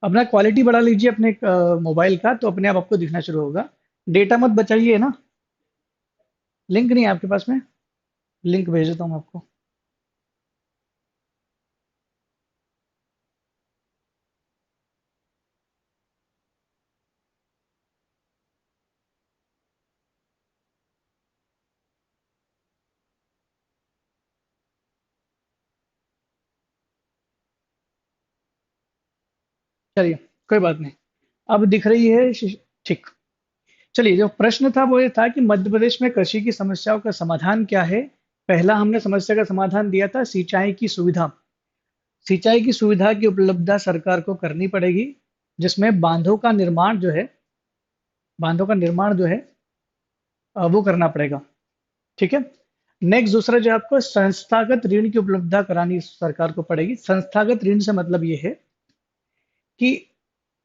अपना क्वालिटी बढ़ा लीजिए अपने मोबाइल का, तो अपने आप आपको दिखना शुरू होगा। डेटा मत बचाइए ना। लिंक नहीं है आपके पास में? लिंक भेज देता हूँ मैं आपको। चलिए, कोई बात नहीं। अब दिख रही है ठीक। चलिए, जो प्रश्न था वो ये था कि मध्य प्रदेश में कृषि की समस्याओं का समाधान क्या है। पहला हमने समस्या का समाधान दिया था सिंचाई की सुविधा। सिंचाई की सुविधा की उपलब्धता सरकार को करनी पड़ेगी, जिसमें बांधों का निर्माण जो है वो करना पड़ेगा। ठीक है। नेक्स्ट दूसरा जो आपको संस्थागत ऋण की उपलब्धता करानी सरकार को पड़ेगी। संस्थागत ऋण से मतलब ये है कि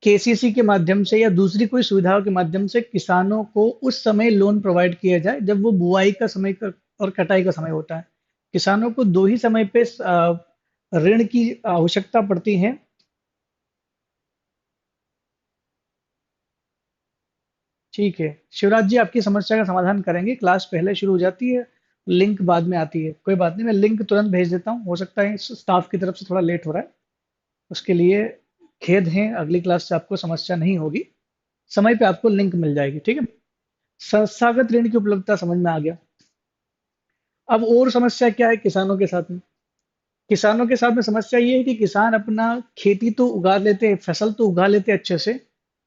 केसीसी के माध्यम से या दूसरी कोई सुविधाओं के माध्यम से किसानों को उस समय लोन प्रोवाइड किया जाए जब वो बुआई का और कटाई का समय होता है। किसानों को दो ही समय पे ऋण की आवश्यकता पड़ती है। ठीक है, शिवराज जी आपकी समस्या का समाधान करेंगे। क्लास पहले शुरू हो जाती है, लिंक बाद में आती है। कोई बात नहीं, मैं लिंक तुरंत भेज देता हूँ। हो सकता है स्टाफ की तरफ से थोड़ा लेट हो रहा है, उसके लिए खेद है। अगली क्लास से आपको समस्या नहीं होगी, समय पे आपको लिंक मिल जाएगी। ठीक है। संस्थागत ऋण की उपलब्धता समझ में आ गया। अब और समस्या क्या है किसानों के साथ में? किसानों के साथ में समस्या ये है कि किसान अपना खेती तो उगा लेते हैं, फसल तो उगा लेते हैं अच्छे से,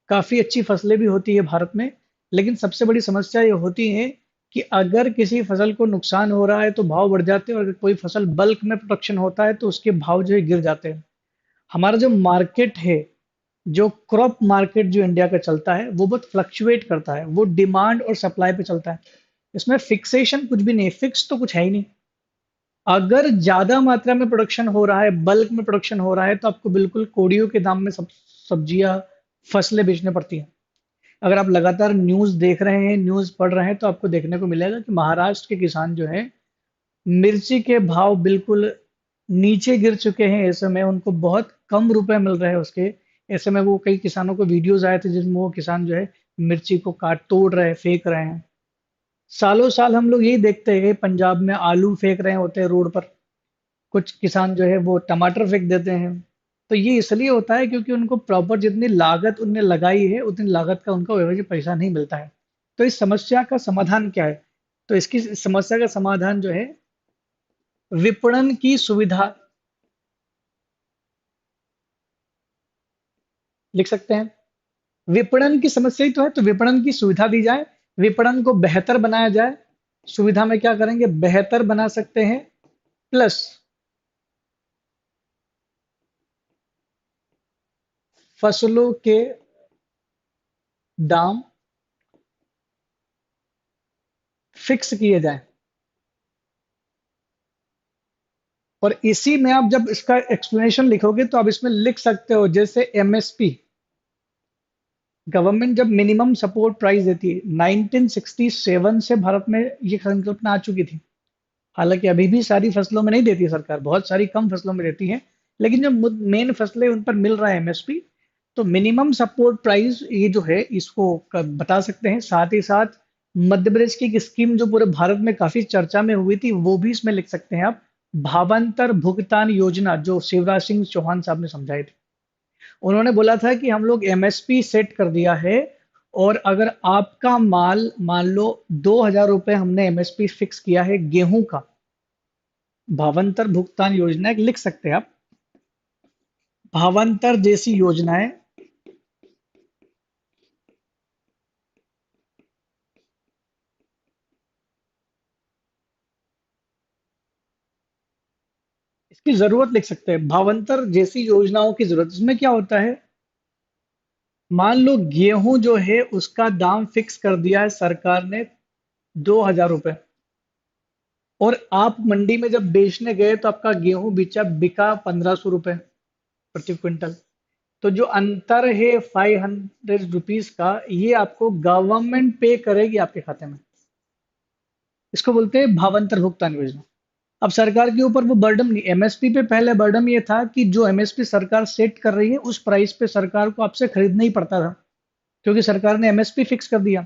काफी अच्छी फसलें भी होती है भारत में। लेकिन सबसे बड़ी समस्या ये होती है कि अगर किसी फसल को नुकसान हो रहा है तो भाव बढ़ जाते हैं, और अगर कोई फसल बल्क में प्रोडक्शन होता है तो उसके भाव जो है गिर जाते हैं। हमारा जो मार्केट है, जो क्रॉप मार्केट जो इंडिया का चलता है, वो बहुत फ्लक्चुएट करता है। वो डिमांड और सप्लाई पे चलता है। इसमें फिक्सेशन कुछ भी नहीं, फिक्स तो कुछ है ही नहीं। अगर ज्यादा मात्रा में प्रोडक्शन हो रहा है, बल्क में प्रोडक्शन हो रहा है, तो आपको बिल्कुल कोड़ियों के दाम में सब्जियां, फसलें बेचने पड़ती हैं। अगर आप लगातार न्यूज देख रहे हैं, न्यूज पढ़ रहे हैं, तो आपको देखने को मिलेगा कि महाराष्ट्र के किसान जो है, मिर्ची के भाव बिल्कुल नीचे गिर चुके हैं। ऐसे में उनको बहुत कम रुपए मिल रहे हैं उसके। ऐसे में वो कई किसानों को वीडियोस आए थे जिसमें वो किसान जो है मिर्ची को काट तोड़ रहे हैं, फेंक रहे हैं। सालों साल हम लोग यही देखते हैं कि पंजाब में आलू फेंक रहे होते हैं रोड पर, कुछ किसान जो है वो टमाटर फेंक देते हैं। तो ये इसलिए होता है क्योंकि उनको प्रॉपर जितनी लागत उनने लगाई है उतनी लागत का उनको एवरेज पैसा नहीं मिलता है। तो इस समस्या का समाधान क्या है? तो इसकी समस्या का समाधान जो है, विपणन की सुविधा। लिख सकते हैं। विपणन की समस्या ही तो है, तो विपणन की सुविधा दी जाए, विपणन को बेहतर बनाया जाए। सुविधा में क्या करेंगे, बेहतर बना सकते हैं। प्लस फसलों के दाम फिक्स किए जाएं। और इसी में आप जब इसका एक्सप्लेनेशन लिखोगे तो आप इसमें लिख सकते हो, जैसे एमएसपी, गवर्नमेंट जब मिनिमम सपोर्ट प्राइस देती है, 1967 से भारत में ये संकल्पना आ चुकी थी। हालांकि अभी भी सारी फसलों में नहीं देती है सरकार, बहुत सारी कम फसलों में देती है। लेकिन जो मेन फसलें उन पर मिल रहा है एमएसपी, तो मिनिमम सपोर्ट प्राइस ये जो है इसको बता सकते हैं। साथ ही साथ मध्य प्रदेश की एक स्कीम जो पूरे भारत में काफी चर्चा में हुई थी, वो भी इसमें लिख सकते हैं आप। भावांतर भुगतान योजना, जो शिवराज सिंह चौहान साहब ने समझाई थी। उन्होंने बोला था कि हम लोग एमएसपी सेट कर दिया है, और अगर आपका माल मान लो 2,000 रुपये हमने एमएसपी फिक्स किया है गेहूं का, भावांतर भुगतान योजना एक लिख सकते हैं आप। भावांतर जैसी योजनाएं, इसकी जरूरत लिख सकते हैं। भावांतर जैसी योजनाओं की जरूरत, इसमें क्या होता है, मान लो गेहूं जो है उसका दाम फिक्स कर दिया है सरकार ने 2,000 रुपये, और आप मंडी में जब बेचने गए तो आपका गेहूं बिका 1,500 रुपये प्रति क्विंटल। तो जो अंतर है 500 रुपीज का, ये आपको गवर्नमेंट पे करेगी आपके खाते में। इसको बोलते हैं भावांतर भुगतान योजना। अब सरकार के ऊपर वो बर्डन नहीं, एमएसपी पे पहले बर्डन ये था कि जो एमएसपी सरकार सेट कर रही है उस प्राइस पे सरकार को आपसे खरीदना ही पड़ता था, क्योंकि सरकार ने एमएसपी फिक्स कर दिया।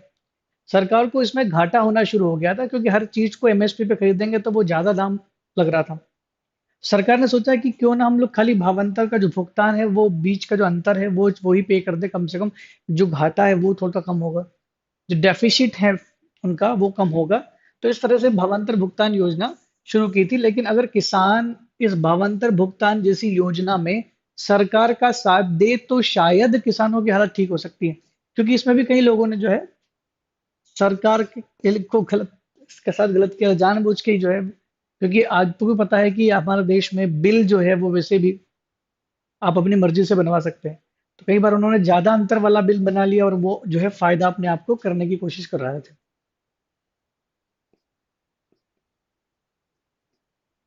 सरकार को इसमें घाटा होना शुरू हो गया था, क्योंकि हर चीज को एमएसपी पे खरीदेंगे तो वो ज्यादा दाम लग रहा था। सरकार ने सोचा कि क्यों ना हम लोग खाली भावांतर का जो भुगतान है, वो बीच का जो अंतर है वो ही पे कर दे, कम से कम जो घाटा है वो थोड़ा कम होगा, जो डेफिसिट है उनका वो कम होगा। तो इस तरह से भावांतर भुगतान योजना शुरू की थी। लेकिन अगर किसान इस भावांतर भुगतान जैसी योजना में सरकार का साथ दे तो शायद किसानों की हालत ठीक हो सकती है, क्योंकि इसमें भी कई लोगों ने जो है सरकार को गलत, इसके साथ गलत किया जानबूझ के ही जो है, क्योंकि आज तुम्हें पता है कि हमारे देश में बिल जो है वो वैसे भी आप अपनी मर्जी से बनवा सकते हैं। तो कई बार उन्होंने ज्यादा अंतर वाला बिल बना लिया और वो जो है फायदा अपने आप को करने की कोशिश कर रहे थे।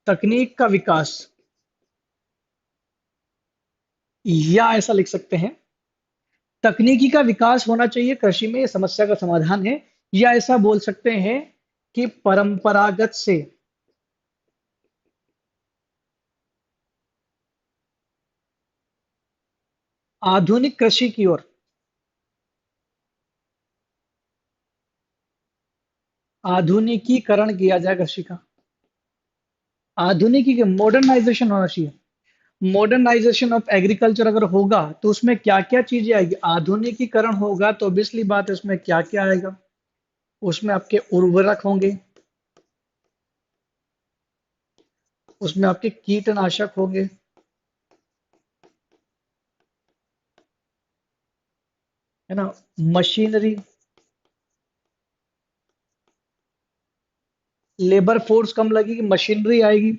तकनीक का विकास, या ऐसा लिख सकते हैं, तकनीकी का विकास होना चाहिए कृषि में, ये समस्या का समाधान है। या ऐसा बोल सकते हैं कि परंपरागत से आधुनिक कृषि की ओर, आधुनिकीकरण किया जाए कृषि का। आधुनिकी मॉडर्नाइजेशन होना चाहिए। मॉडर्नाइजेशन ऑफ एग्रीकल्चर अगर होगा तो उसमें क्या क्या चीजें आएगी, आधुनिकीकरण होगा तो ऑब्वियसली बात है उसमें क्या क्या आएगा। उसमें आपके उर्वरक होंगे, उसमें आपके कीटनाशक होंगे, है ना, मशीनरी, लेबर फोर्स कम लगेगी, मशीनरी आएगी।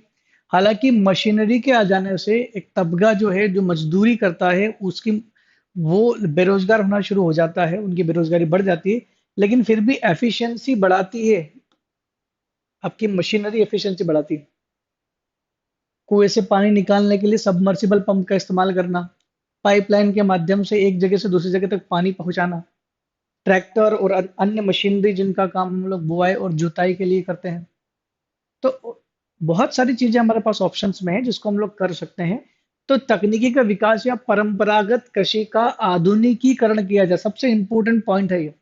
हालांकि मशीनरी के आ जाने से एक तबका जो है जो मजदूरी करता है उसकी, वो बेरोजगार होना शुरू हो जाता है, उनकी बेरोजगारी बढ़ जाती है। लेकिन फिर भी एफिशिएंसी बढ़ाती है, आपकी मशीनरी एफिशिएंसी बढ़ाती है। कुएं से पानी निकालने के लिए सबमर्सिबल पंप का इस्तेमाल करना, पाइपलाइन के माध्यम से एक जगह से दूसरी जगह तक पानी पहुंचाना, ट्रैक्टर और अन्य मशीनरी जिनका काम हम लोग बुआई और जुताई के लिए करते हैं। तो बहुत सारी चीजें हमारे पास ऑप्शंस में है जिसको हम लोग कर सकते हैं। तो तकनीकी का विकास या परंपरागत कृषि का आधुनिकीकरण किया जाए, सबसे इंपॉर्टेंट पॉइंट है ये।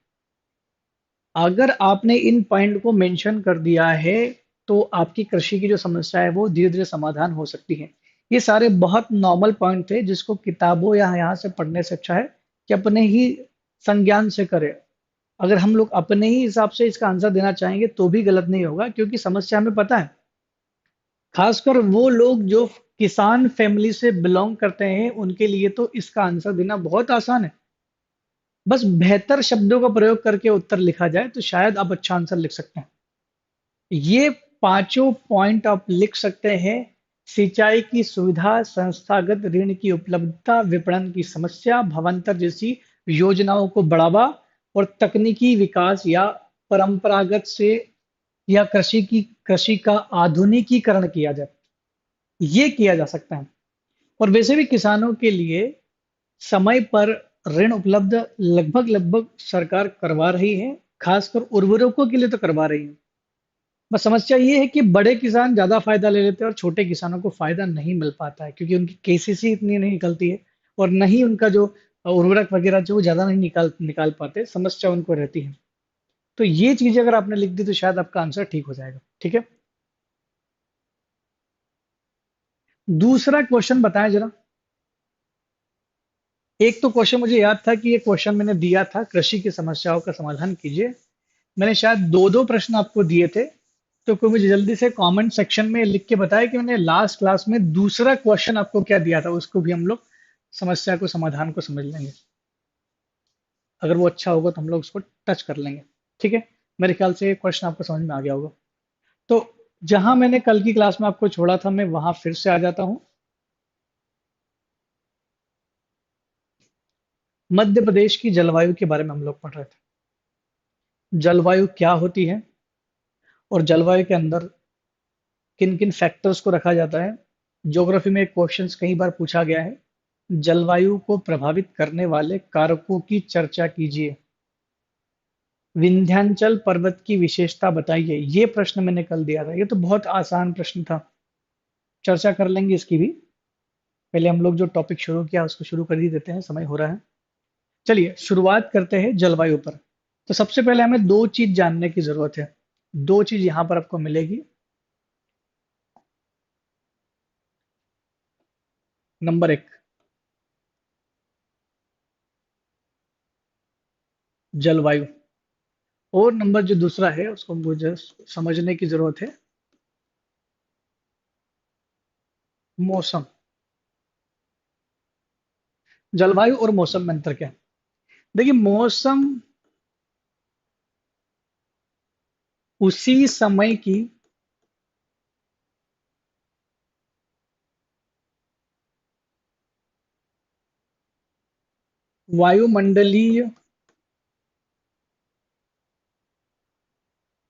अगर आपने इन पॉइंट को मेंशन कर दिया है तो आपकी कृषि की जो समस्या है वो धीरे धीरे समाधान हो सकती है। ये सारे बहुत नॉर्मल पॉइंट थे जिसको किताबों या यहाँ से पढ़ने से अच्छा है कि अपने ही संज्ञान से करें। अगर हम लोग अपने ही हिसाब से इसका आंसर देना चाहेंगे तो भी गलत नहीं होगा, क्योंकि समस्या हमें पता है। खासकर वो लोग जो किसान फैमिली से बिलोंग करते हैं उनके लिए तो इसका आंसर देना बहुत आसान है। बस बेहतर शब्दों का प्रयोग करके उत्तर लिखा जाए तो शायद आप अच्छा आंसर लिख सकते हैं। ये पांचों पॉइंट आप लिख सकते हैं। सिंचाई की सुविधा, संस्थागत ऋण की उपलब्धता, विपणन की समस्या, भवंतर जैसी योजनाओं को बढ़ावा, और तकनीकी विकास या परंपरागत से या कृषि का आधुनिकीकरण किया जाए, ये किया जा सकता है। और वैसे भी किसानों के लिए समय पर ऋण उपलब्ध लगभग लगभग सरकार करवा रही है, खासकर उर्वरकों के लिए तो करवा रही है। बस समस्या ये है कि बड़े किसान ज्यादा फायदा ले लेते हैं और छोटे किसानों को फायदा नहीं मिल पाता है, क्योंकि उनकी केसीसी इतनी नहीं निकलती है और नहीं उनका जो उर्वरक वगैरह जो वो ज्यादा नहीं निकाल निकाल पाते, समस्या उनको रहती है। तो ये चीजें अगर आपने लिख दी तो शायद आपका आंसर ठीक हो जाएगा। ठीक है, दूसरा क्वेश्चन बताएं जरा। एक तो क्वेश्चन मुझे याद था कि ये क्वेश्चन मैंने दिया था, कृषि की समस्याओं का समाधान कीजिए। मैंने शायद दो दो प्रश्न आपको दिए थे। तो कोई मुझे जल्दी से कमेंट सेक्शन में लिख के बताया कि मैंने लास्ट क्लास में दूसरा क्वेश्चन आपको क्या दिया था, उसको भी हम लोग समस्या को समाधान को समझ लेंगे। अगर वो अच्छा होगा तो हम लोग उसको टच कर लेंगे। ठीक है, मेरे ख्याल से क्वेश्चन आपको समझ में आ गया होगा। तो जहां मैंने कल की क्लास में आपको छोड़ा था मैं वहां फिर से आ जाता हूँ। मध्य प्रदेश की जलवायु के बारे में हम लोग पढ़ रहे थे। जलवायु क्या होती है और जलवायु के अंदर किन किन फैक्टर्स को रखा जाता है। ज्योग्राफी में क्वेश्चंस कई बार पूछा गया है, जलवायु को प्रभावित करने वाले कारकों की चर्चा कीजिए। विंध्याचल पर्वत की विशेषता बताइए। ये प्रश्न मैंने कल दिया था, ये तो बहुत आसान प्रश्न था। चर्चा कर लेंगे इसकी भी। पहले हम लोग जो टॉपिक शुरू किया उसको शुरू कर ही देते हैं, समय हो रहा है। चलिए शुरुआत करते हैं जलवायु पर। तो सबसे पहले हमें दो चीज जानने की जरूरत है। दो चीज यहां पर आपको मिलेगी। नंबर एक, जलवायु। और नंबर जो दूसरा है उसको मुझे समझने की जरूरत है, मौसम। जलवायु और मौसम में अंतर क्या है? देखिए मौसम उसी समय की वायुमंडलीय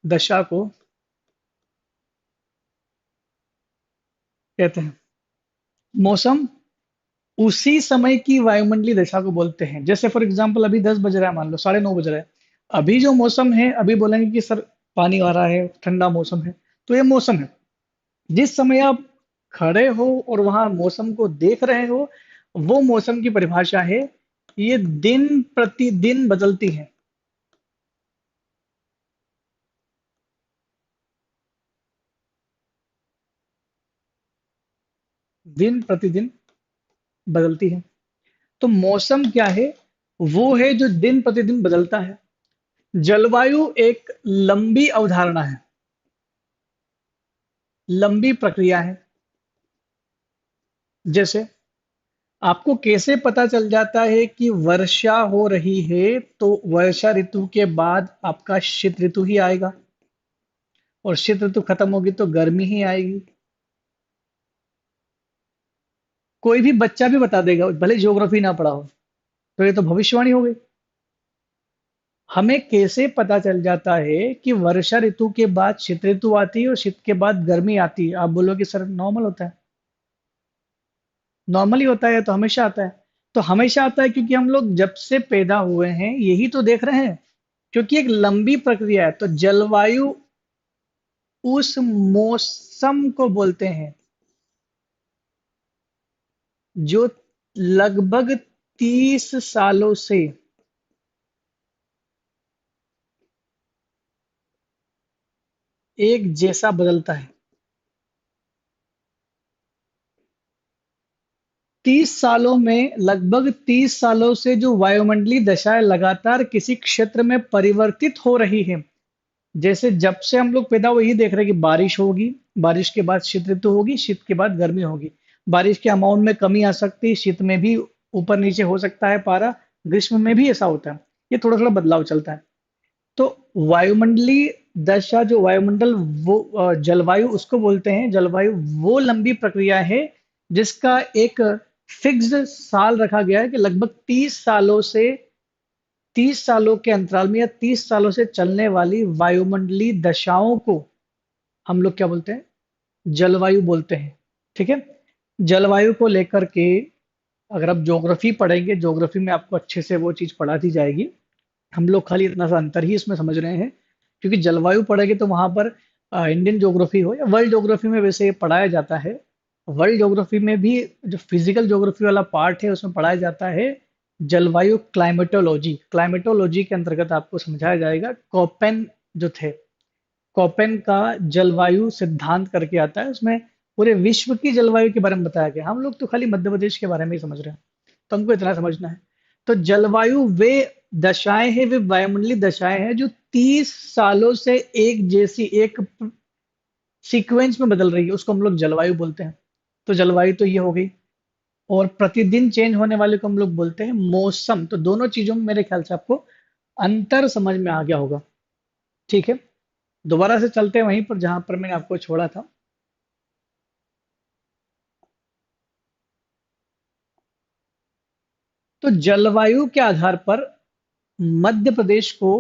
दशा को कहते हैं। मौसम उसी समय की वायुमंडलीय दशा को बोलते हैं। जैसे फॉर एग्जांपल अभी 10 बज रहा है, मान लो 9:30 बज रहा है। अभी जो मौसम है, अभी बोलेंगे कि सर पानी आ रहा है, ठंडा मौसम है, तो ये मौसम है। जिस समय आप खड़े हो और वहां मौसम को देख रहे हो, वो मौसम की परिभाषा है। ये दिन प्रतिदिन बदलती है। दिन प्रतिदिन बदलती है। तो मौसम क्या है? वो है जो दिन प्रतिदिन बदलता है। जलवायु एक लंबी अवधारणा है, लंबी प्रक्रिया है। जैसे आपको कैसे पता चल जाता है कि वर्षा हो रही है, तो वर्षा ऋतु के बाद आपका शीत ऋतु ही आएगा, और शीत ऋतु खत्म होगी तो गर्मी ही आएगी। कोई भी बच्चा भी बता देगा, भले ज्योग्राफी ना पढ़ा हो। तो ये तो भविष्यवाणी हो गई। हमें कैसे पता चल जाता है कि वर्षा ऋतु के बाद शीत ऋतु आती है और शीत के बाद गर्मी आती है? आप बोलोगे सर नॉर्मल होता है। नॉर्मली होता है तो हमेशा आता है। तो हमेशा आता है क्योंकि हम लोग जब से पैदा हुए हैं यही तो देख रहे हैं। क्योंकि एक लंबी प्रक्रिया है। तो जलवायु उस मौसम को बोलते हैं जो लगभग 30 सालों से एक जैसा बदलता है। 30 सालों में, लगभग 30 सालों से जो वायुमंडलीय दशाएं लगातार किसी क्षेत्र में परिवर्तित हो रही है। जैसे जब से हम लोग पैदा हुए यही देख रहे हैं कि बारिश होगी, बारिश के बाद शीत ऋतु होगी, शीत के बाद गर्मी होगी। बारिश के अमाउंट में कमी आ सकती है, शीत में भी ऊपर नीचे हो सकता है पारा, ग्रीष्म में भी ऐसा होता है। ये थोड़ा थोड़ा बदलाव चलता है। तो वायुमंडलीय दशा, जो वायुमंडल, वो जलवायु उसको बोलते हैं। जलवायु वो लंबी प्रक्रिया है जिसका एक फिक्स्ड साल रखा गया है कि लगभग 30 सालों से, 30 सालों के अंतराल में या 30 सालों से चलने वाली वायुमंडलीय दशाओं को हम लोग क्या बोलते हैं? जलवायु बोलते हैं। ठीक है। जलवायु को लेकर के अगर आप ज्योग्राफी पढ़ेंगे, ज्योग्राफी में आपको अच्छे से वो चीज पढ़ा दी जाएगी। हम लोग खाली इतना सा अंतर ही इसमें समझ रहे हैं। क्योंकि जलवायु पढ़ेंगे तो वहां पर इंडियन ज्योग्राफी हो या वर्ल्ड ज्योग्राफी में वैसे ये पढ़ाया जाता है। वर्ल्ड ज्योग्राफी में भी जो फिजिकल ज्योग्राफी वाला पार्ट है उसमें पढ़ाया जाता है जलवायु। क्लाइमेटोलॉजी, क्लाइमेटोलॉजी के अंतर्गत आपको समझाया जाएगा। कोपेन जो थे, कोपेन का जलवायु सिद्धांत करके आता है, उसमें पूरे विश्व की जलवायु के बारे में बताया गया। हम लोग तो खाली मध्य प्रदेश के बारे में ही समझ रहे हैं। तो हमको इतना समझना है। तो जलवायु वे दशाएं हैं, वे वायुमंडलीय दशाएं हैं जो 30 सालों से एक जैसी, एक सीक्वेंस में बदल रही है, उसको हम लोग जलवायु बोलते हैं। तो जलवायु तो ये हो गई। और प्रतिदिन चेंज होने वाले को हम लोग बोलते हैं मौसम। तो दोनों चीजों में मेरे ख्याल से आपको अंतर समझ में आ गया होगा। ठीक है। दोबारा से चलते हैं वहीं पर जहां पर मैंने आपको छोड़ा था। तो जलवायु के आधार पर मध्य प्रदेश को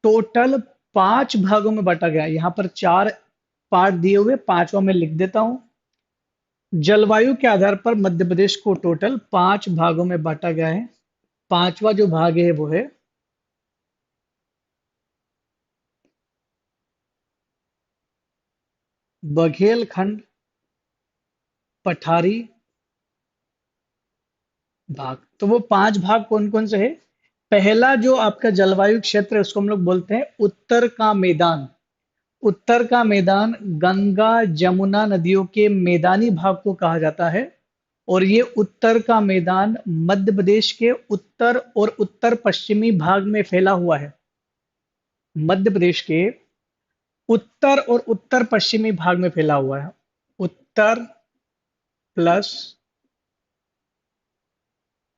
टोटल 5 भागों में बांटा गया है। यहाँ पर 4 पार्ट दिए हुए, पांचवा मैं लिख देता हूं। जलवायु के आधार पर मध्य प्रदेश को टोटल 5 भागों में बांटा गया है। पांचवा जो भाग है वो है बघेलखंड, पठारी, भाग। तो वो 5 भाग कौन-कौन से हैं? पहला जो आपका जलवायु क्षेत्र है उसको हम लोग बोलते हैं उत्तर का मैदान। उत्तर का मैदान गंगा, जमुना नदियों के मैदानी भाग को कहा जाता है और ये उत्तर का मैदान मध्य प्रदेश के उत्तर और उत्तर पश्चिमी भाग में फैला हुआ है। मध्य प्रदेश के उत्तर और उत्तर पश्चिमी भाग में फैला हुआ है। उत्तर प्लस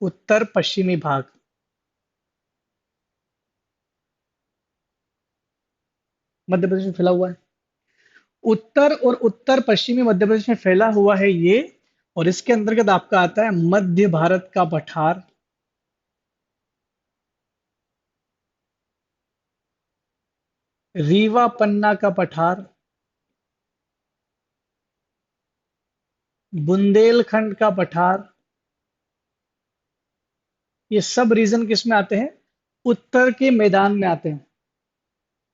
उत्तर पश्चिमी भाग मध्य प्रदेश में फैला हुआ है। उत्तर और उत्तर पश्चिमी मध्य प्रदेश में फैला हुआ है ये। और इसके अंतर्गत आपका आता है मध्य भारत का पठार, रीवा पन्ना का पठार, बुंदेलखंड का पठार। ये सब रीजन किस में आते हैं? उत्तर के मैदान में आते हैं।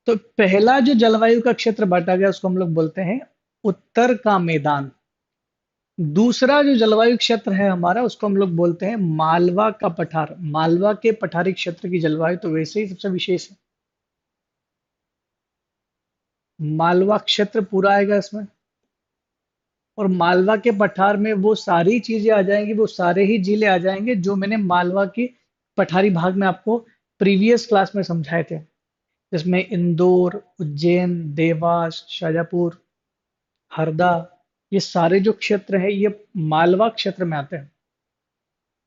तो पहला जो जलवायु का क्षेत्र बांटा गया उसको हम लोग बोलते हैं उत्तर का मैदान। दूसरा जो जलवायु क्षेत्र है हमारा उसको हम लोग बोलते हैं मालवा का पठार। मालवा के पठारी क्षेत्र की जलवायु तो वैसे ही सबसे विशेष है। मालवा क्षेत्र पूरा आएगा इसमें। और मालवा के पठार में वो सारी चीजें आ जाएंगी, वो सारे ही जिले आ जाएंगे जो मैंने मालवा की पठारी भाग में आपको प्रीवियस क्लास में समझाए थे, जिसमें इंदौर, उज्जैन, देवास, शाजापुर, हरदा, ये सारे जो क्षेत्र है ये मालवा क्षेत्र में आते हैं।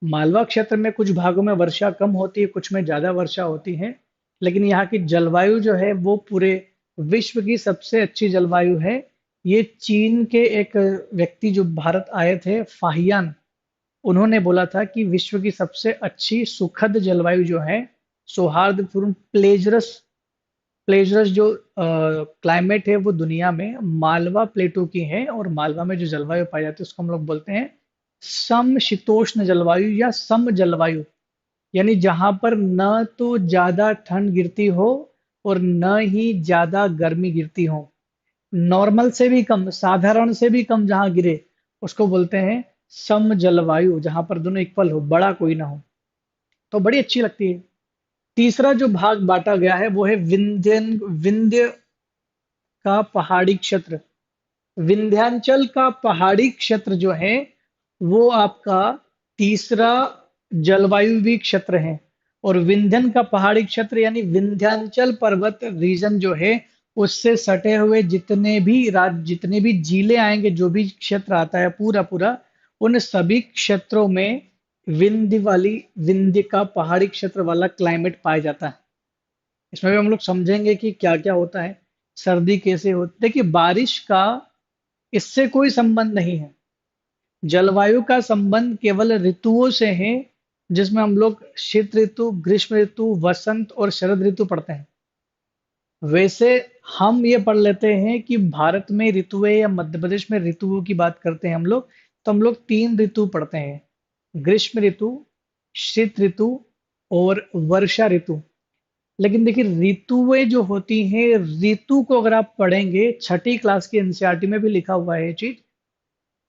मालवा क्षेत्र में कुछ भागों में वर्षा कम होती है, कुछ में ज्यादा वर्षा होती है, लेकिन यहाँ की जलवायु जो है वो पूरे विश्व की सबसे अच्छी जलवायु है। ये चीन के एक व्यक्ति जो भारत आए थे, फाहियान, उन्होंने बोला था कि विश्व की सबसे अच्छी सुखद जलवायु जो है, सौहार्दपूर्ण प्लेजरस प्लेजरस जो क्लाइमेट है वो दुनिया में मालवा प्लेटो की है। और मालवा में जो जलवायु पाई जाती है उसको हम लोग बोलते हैं समशीतोष्ण जलवायु या सम जलवायु। यानी जहां पर न तो ज्यादा ठंड गिरती हो और न ही ज्यादा गर्मी गिरती हो, नॉर्मल से भी कम, साधारण से भी कम जहां गिरे उसको बोलते हैं सम जलवायु, जहां पर दोनों इक्वल हो, बड़ा कोई ना हो। तो बड़ी अच्छी लगती है। तीसरा जो भाग बांटा गया है वो है विंध्य का पहाड़ी क्षेत्र। विंध्याचल का पहाड़ी क्षेत्र जो है वो आपका तीसरा जलवायु क्षेत्र है। और विंध्यन का पहाड़ी क्षेत्र यानी विंध्याचल पर्वत रीजन जो है उससे सटे हुए जितने भी जिले आएंगे, जो भी क्षेत्र आता है पूरा पूरा, उन सभी क्षेत्रों में विंध्य का पहाड़ी क्षेत्र वाला क्लाइमेट पाया जाता है। इसमें भी हम लोग समझेंगे कि क्या क्या होता है, सर्दी कैसे होती। देखिए, बारिश का इससे कोई संबंध नहीं है। जलवायु का संबंध केवल ऋतुओं से है, जिसमें हम लोग शीत ऋतु, ग्रीष्म ऋतु, वसंत और शरद ऋतु पढ़ते हैं। वैसे हम ये पढ़ लेते हैं कि भारत में ऋतुएं या मध्य प्रदेश में ऋतुओं की बात करते हैं हम लोग, तो हम लोग 3 ऋतु पढ़ते हैं: ग्रीष्म ऋतु, शीत ऋतु और वर्षा ऋतु। लेकिन देखिए, ऋतुएं जो होती हैं, ऋतु को अगर आप पढ़ेंगे, छठी क्लास की एनसीईआरटी में भी लिखा हुआ है ये चीज।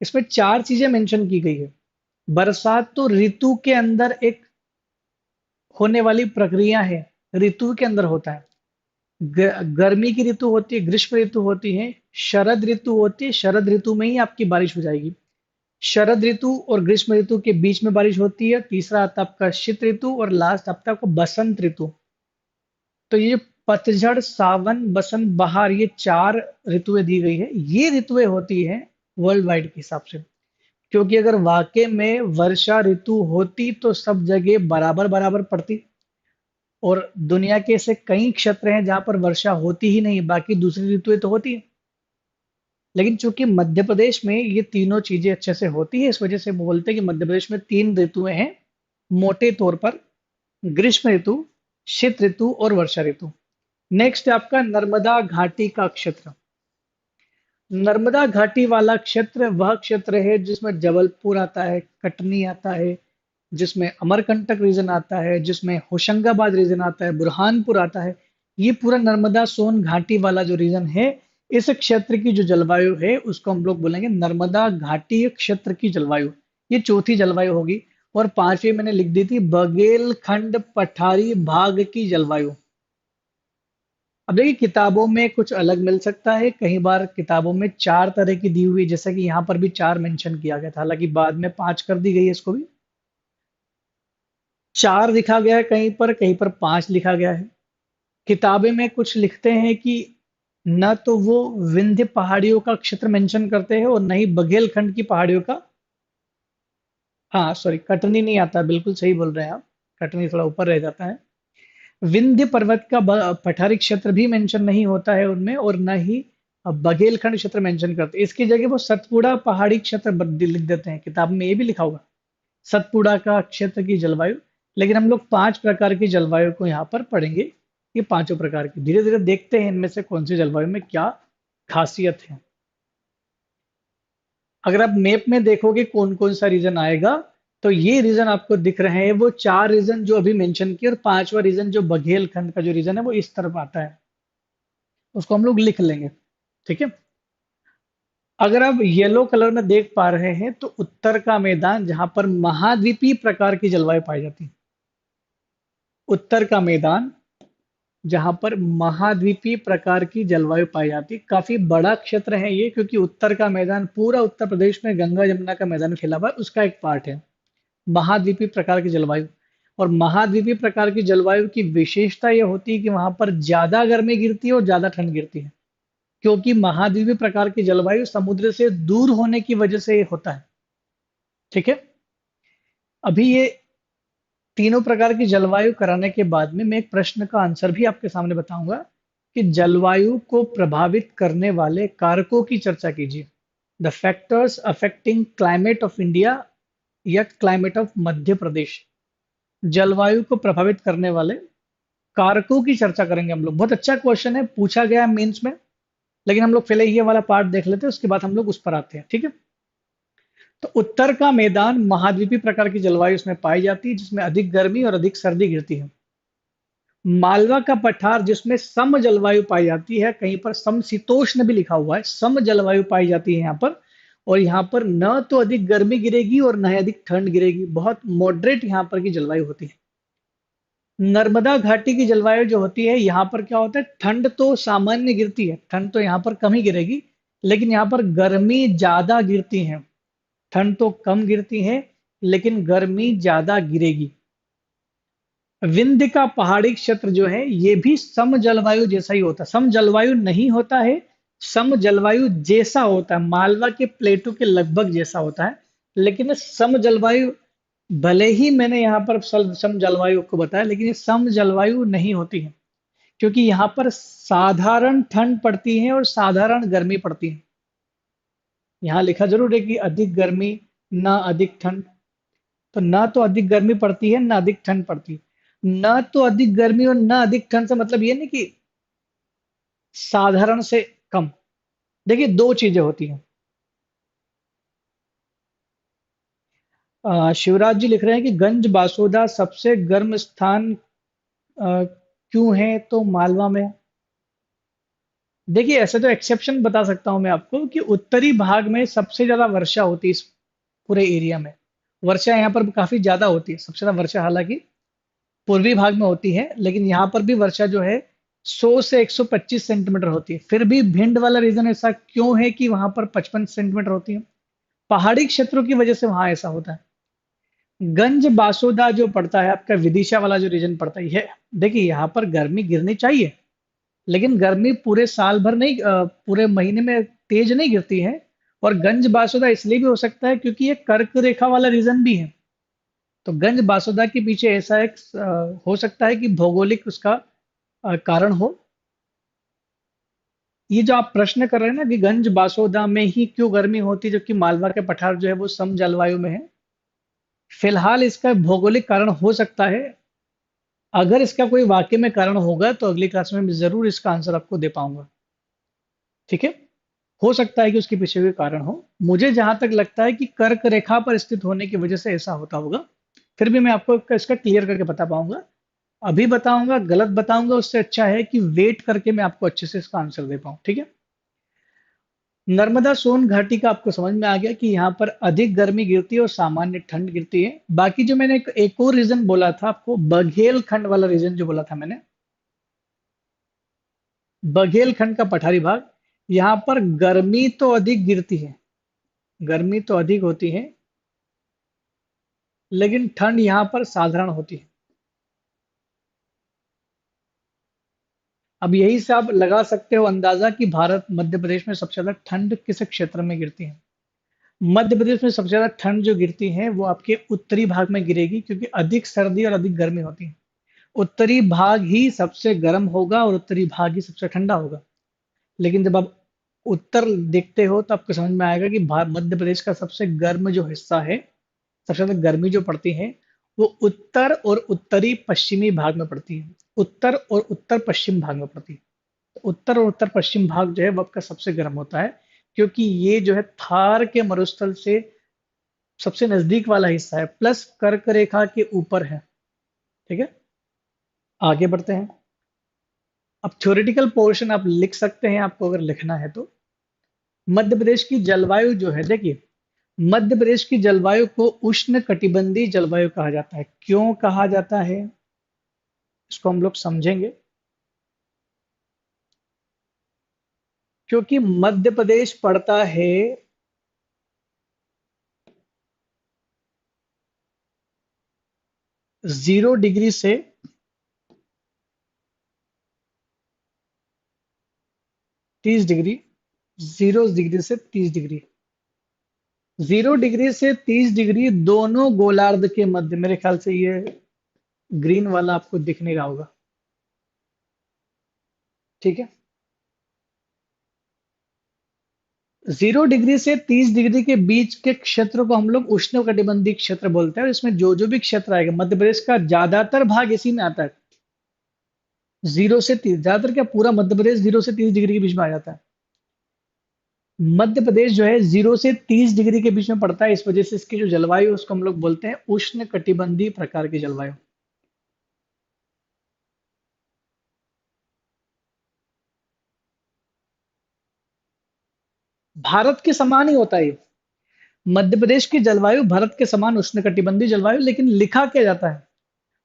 इसमें 4 चीजें मेंशन की गई है। बरसात तो ऋतु के अंदर एक होने वाली प्रक्रिया है, ऋतु के अंदर होता है। गर्मी की ऋतु होती है, ग्रीष्म ऋतु होती है, शरद ऋतु होती है, शरद ऋतु में ही आपकी बारिश हो जाएगी। शरद ऋतु और ग्रीष्म ऋतु के बीच में बारिश होती है। तीसरा आता है आपका शीत ऋतु और लास्ट आता है आपका बसंत ऋतु। तो ये पतझड़, सावन, बसंत, बहार, ये 4 ऋतुएं दी गई है। ये ऋतुएं होती हैं वर्ल्ड वाइड के हिसाब से। क्योंकि अगर वाकई में वर्षा ऋतु होती तो सब जगह बराबर बराबर पड़ती। और दुनिया के ऐसे कई क्षेत्र हैं जहां पर वर्षा होती ही नहीं, बाकी दूसरी ऋतुएं तो होती हैं। लेकिन चूंकि मध्य प्रदेश में ये तीनों चीजें अच्छे से होती है, इस वजह से बोलते हैं कि मध्य प्रदेश में 3 ऋतुएं हैं मोटे तौर पर: ग्रीष्म ऋतु, शीत ऋतु और वर्षा ऋतु। नेक्स्ट है आपका नर्मदा घाटी का क्षेत्र। नर्मदा घाटी वाला क्षेत्र वह क्षेत्र है जिसमें जबलपुर आता है, कटनी आता है, जिसमें अमरकंटक रीजन आता है, जिसमें होशंगाबाद रीजन आता है, बुरहानपुर आता है। ये पूरा नर्मदा सोन घाटी वाला जो रीजन है, इस क्षेत्र की जो जलवायु है उसको हम लोग बोलेंगे नर्मदा घाटीय क्षेत्र की जलवायु। ये चौथी जलवायु होगी। और पांचवी मैंने लिख दी थी बघेलखंड पठारी भाग की जलवायु। अब देखिए किताबों में कुछ अलग मिल सकता है, कई बार किताबों में चार तरह की दी हुई है, जैसा कि यहाँ पर भी चार मेंशन किया गया था, हालांकि बाद में पांच कर दी गई है, इसको भी चार लिखा गया है, कहीं पर पांच लिखा गया है। किताबें में कुछ लिखते हैं कि न तो वो विंध्य पहाड़ियों का क्षेत्र मेंशन करते हैं और न ही बघेलखंड की पहाड़ियों का। हाँ सॉरी, कटनी नहीं आता, बिल्कुल सही बोल रहे हैं आप, कटनी थोड़ा ऊपर रह जाता है। विंध्य पर्वत का पठारी क्षेत्र भी मेंशन नहीं होता है उनमें, और न ही बघेलखंड क्षेत्र मेंशन करते हैं। इसकी जगह वो सतपुड़ा पहाड़ी क्षेत्र लिख देते हैं, किताब में ये भी लिखा होगा सतपुड़ा का क्षेत्र की जलवायु। लेकिन हम लोग पांच प्रकार की जलवायु को यहाँ पर पढ़ेंगे, ये पांचों प्रकार की, धीरे धीरे देखते हैं इनमें से कौन सी जलवायु में क्या खासियत है। अगर आप मैप में देखोगे कौन कौन सा रीजन आएगा, तो ये रीजन आपको दिख रहे हैं, वो चार रीजन जो अभी मेंशन किए, और पांचवा रीजन जो बघेलखंड का जो रीजन है वो इस तरफ आता है, उसको हम लोग लिख लेंगे। ठीक है। अगर आप येलो कलर में देख पा रहे हैं तो उत्तर का मैदान जहां पर महाद्वीपीय प्रकार की जलवायु पाई जाती है, उत्तर का मैदान जहां पर महाद्वीपीय प्रकार की जलवायु पाई जाती है, काफी बड़ा क्षेत्र है ये, क्योंकि उत्तर का मैदान पूरा उत्तर प्रदेश में गंगा जमुना का मैदान फैला हुआ है, उसका एक पार्ट है महाद्वीपीय प्रकार की जलवायु। और महाद्वीपीय प्रकार की जलवायु की विशेषता यह होती है कि वहां पर ज्यादा गर्मी गिरती है और ज्यादा ठंड गिरती है, क्योंकि महाद्वीपीय प्रकार की जलवायु समुद्र से दूर होने की वजह से ये होता है। ठीक है। अभी ये तीनों प्रकार की जलवायु कराने के बाद में मैं एक प्रश्न का आंसर भी आपके सामने बताऊंगा कि जलवायु को प्रभावित करने वाले कारकों की चर्चा कीजिए। The factors affecting climate of India या क्लाइमेट ऑफ मध्य प्रदेश। जलवायु को प्रभावित करने वाले कारकों की चर्चा करेंगे हम लोग। बहुत अच्छा क्वेश्चन है, पूछा गया है मेंस में, लेकिन हम लोग पहले ये वाला पार्ट देख लेते हैं, उसके बाद हम लोग उस पर आते हैं। ठीक है। तो उत्तर का मैदान महाद्वीपीय प्रकार की जलवायु उसमें पाई जाती है, जिसमें अधिक गर्मी और अधिक सर्दी गिरती है। मालवा का पठार जिसमें सम जलवायु पाई जाती है, कहीं पर समशीतोष्ण भी लिखा हुआ है, सम जलवायु पाई जाती है यहाँ पर। और यहाँ पर न तो अधिक गर्मी गिरेगी और न ही अधिक ठंड गिरेगी, बहुत मॉडरेट यहाँ पर की जलवायु होती है। नर्मदा घाटी की जलवायु जो होती है, यहाँ पर क्या होता है, ठंड तो सामान्य गिरती है, ठंड तो यहाँ पर कम ही गिरेगी, लेकिन यहाँ पर गर्मी ज्यादा गिरती है। ठंड तो कम गिरती है लेकिन गर्मी ज्यादा गिरेगी। विंध्य का पहाड़ी क्षेत्र जो है ये भी सम जलवायु जैसा ही होता है, सम जलवायु नहीं होता है, सम जलवायु जैसा होता है, मालवा के प्लेटो के लगभग जैसा होता है। लेकिन ये सम जलवायु, भले ही मैंने यहाँ पर सम जलवायु को बताया, लेकिन ये सम जलवायु नहीं होती है, क्योंकि यहाँ पर साधारण ठंड पड़ती है और साधारण गर्मी पड़ती है। यहाँ लिखा जरूर है कि अधिक गर्मी ना अधिक ठंड, तो ना तो अधिक गर्मी पड़ती है ना अधिक ठंड पड़ती है। ना तो अधिक गर्मी और ना अधिक ठंड से मतलब ये नहीं कि साधारण से कम। देखिए दो चीजें होती हैं। शिवराज जी लिख रहे हैं कि गंज बासोदा सबसे गर्म स्थान क्यों है, तो मालवा में। देखिए ऐसे तो एक्सेप्शन बता सकता हूं मैं आपको कि उत्तरी भाग में सबसे ज्यादा वर्षा होती है इस पूरे एरिया में। वर्षा यहाँ पर काफी ज्यादा होती है, सबसे ज्यादा वर्षा हालांकि पूर्वी भाग में होती है, लेकिन यहाँ पर भी वर्षा जो है 100 से 125 सेंटीमीटर होती है। फिर भी भिंड वाला रीजन ऐसा क्यों है कि वहां पर 55 सेंटीमीटर होती है, पहाड़ी क्षेत्रों की वजह से वहां ऐसा होता है। गंज बासोदा जो पड़ता है आपका, विदिशा वाला जो रीजन पड़ता है, ये देखिए यहाँ पर गर्मी गिरनी चाहिए, लेकिन गर्मी पूरे साल भर नहीं, पूरे महीने में तेज नहीं गिरती है। और गंज बासोदा इसलिए भी हो सकता है क्योंकि ये कर्क रेखा वाला रीजन भी है। तो गंज बासुदा के पीछे ऐसा एक हो सकता है कि भौगोलिक उसका कारण हो। ये जो आप प्रश्न कर रहे हैं ना कि गंज बासोदा में ही क्यों गर्मी होती है जबकि मालवा के पठार जो है वो सम जलवायु में है, फिलहाल इसका भौगोलिक कारण हो सकता है। अगर इसका कोई वाकई में कारण होगा तो अगली क्लास में मैं जरूर इसका आंसर आपको दे पाऊंगा। ठीक है। हो सकता है कि उसके पीछे कोई कारण हो। मुझे जहां तक लगता है कि कर्क रेखा पर स्थित होने की वजह से ऐसा होता होगा। फिर भी मैं आपको इसका क्लियर करके बता पाऊंगा। अभी बताऊंगा, गलत बताऊंगा, उससे अच्छा है कि वेट करके मैं आपको अच्छे से इसका आंसर दे पाऊं। ठीक है। नर्मदा सोन घाटी का आपको समझ में आ गया कि यहाँ पर अधिक गर्मी गिरती है और सामान्य ठंड गिरती है। बाकी जो मैंने एक और रीजन बोला था आपको, बघेल खंड वाला रीजन जो बोला था मैंने, बघेल खंड का पठारी भाग, यहाँ पर गर्मी तो अधिक गिरती है, गर्मी तो अधिक होती है, लेकिन ठंड यहाँ पर साधारण होती है। अब यही से आप लगा सकते हो अंदाजा कि भारत मध्य प्रदेश में सबसे ज्यादा ठंड किस क्षेत्र में गिरती है। मध्य प्रदेश में सबसे ज्यादा ठंड जो गिरती है वो आपके उत्तरी भाग में गिरेगी, क्योंकि अधिक सर्दी और अधिक गर्मी होती है। उत्तरी भाग ही सबसे गर्म होगा और उत्तरी भाग ही सबसे ठंडा होगा। लेकिन जब आप उत्तर देखते हो तो आपको समझ में आएगा कि मध्य प्रदेश का सबसे गर्म जो हिस्सा है, सबसे ज्यादा गर्मी जो पड़ती है, वो उत्तर और उत्तरी पश्चिमी भाग में पड़ती है। उत्तर और उत्तर पश्चिम भाग में पड़ती है। तो उत्तर और उत्तर पश्चिम भाग जो है वो आपका सबसे गर्म होता है, क्योंकि ये जो है थार के मरुस्थल से सबसे नजदीक वाला हिस्सा है, प्लस कर्क रेखा के ऊपर है। ठीक है, आगे बढ़ते हैं। अब थ्योरेटिकल पोर्शन आप लिख सकते हैं, आपको अगर लिखना है तो। मध्य प्रदेश की जलवायु जो है, देखिए, मध्य प्रदेश की जलवायु को उष्ण कटिबंधीय जलवायु कहा जाता है। क्यों कहा जाता है, इसको हम लोग समझेंगे। क्योंकि मध्य प्रदेश पड़ता है 0 डिग्री से 30 डिग्री, 0 डिग्री से 30 डिग्री, 0 डिग्री से 30 डिग्री दोनों गोलार्ध के मध्य, मेरे ख्याल से ये ग्रीन वाला आपको दिखने का होगा। ठीक है, 0 डिग्री से 30 डिग्री के बीच के क्षेत्र को हम लोग उष्ण कटिबंधीय क्षेत्र बोलते हैं, और इसमें जो जो भी क्षेत्र आएगा, मध्य प्रदेश का ज्यादातर भाग इसी में आता है। 0 से 30, ज्यादातर क्या, पूरा मध्य प्रदेश 0 से 30 डिग्री के बीच में आ जाता है। मध्य प्रदेश जो है 0 से 30 डिग्री के बीच में पड़ता है, इस वजह से इसकी जो जलवायु है उसको हम लोग बोलते हैं उष्ण कटिबंधीय प्रकार की जलवायु। भारत के समान ही होता है ये। मध्य प्रदेश की जलवायु भारत के समान उष्ण कटिबंधीय जलवायु, लेकिन लिखा क्या जाता है,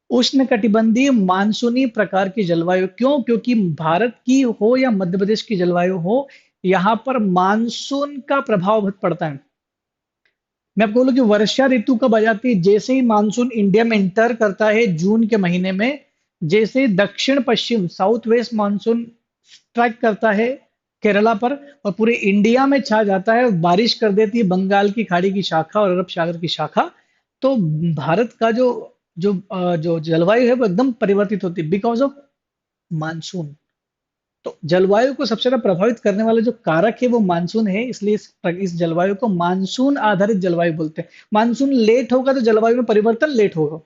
उष्ण कटिबंधीय मानसूनी प्रकार की जलवायु। क्यों, क्योंकि भारत की हो या मध्य प्रदेश की जलवायु हो, यहाँ पर मानसून का प्रभाव बहुत पड़ता है। मैं आपको बोलूं कि वर्षा ऋतु कब आ जाती है, जैसे ही मानसून इंडिया में इंटर करता है जून के महीने में, जैसे ही दक्षिण पश्चिम साउथ वेस्ट मानसून स्ट्राइक करता है केरला पर और पूरे इंडिया में छा जाता है और बारिश कर देती है बंगाल की खाड़ी की शाखा और अरब सागर की शाखा, तो भारत का जो जलवायु है वो एकदम परिवर्तित होती है, बिकॉज ऑफ मानसून। तो जलवायु को सबसे ज्यादा प्रभावित करने वाला जो कारक है वो मानसून है, इसलिए इस जलवायु को मानसून आधारित जलवायु बोलते हैं। मानसून लेट होगा तो जलवायु में परिवर्तन लेट होगा।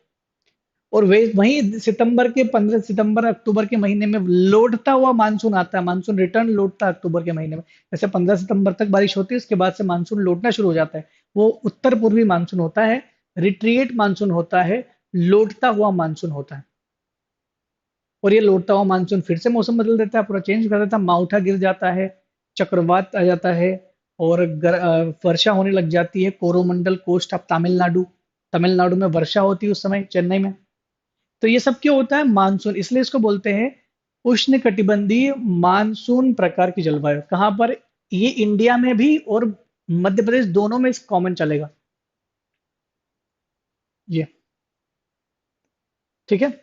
और वे वहीं सितंबर के 15 सितंबर अक्टूबर के महीने में लौटता हुआ मानसून आता है, मानसून रिटर्न लौटता है अक्टूबर के महीने में। जैसे 15 सितंबर तक बारिश होती है, उसके बाद से मानसून लौटना शुरू हो जाता है। वो उत्तर पूर्वी मानसून होता है, रिट्रिएट मानसून होता है, लौटता हुआ मानसून होता है। और ये लौटता हुआ मानसून फिर से मौसम बदल देता है, पूरा चेंज कर देता है, माउठा गिर जाता है, चक्रवात आ जाता है, और वर्षा होने लग जाती है। कोरोमंडल कोस्ट ऑफ तमिलनाडु, तमिलनाडु में वर्षा होती है उस समय, चेन्नई में। तो ये सब क्यों होता है, मानसून, इसलिए इसको बोलते हैं उष्ण कटिबंधीय मानसून प्रकार की जलवायु। कहाँ पर, ये इंडिया में भी और मध्य प्रदेश दोनों में कॉमन चलेगा ये। ठीक है,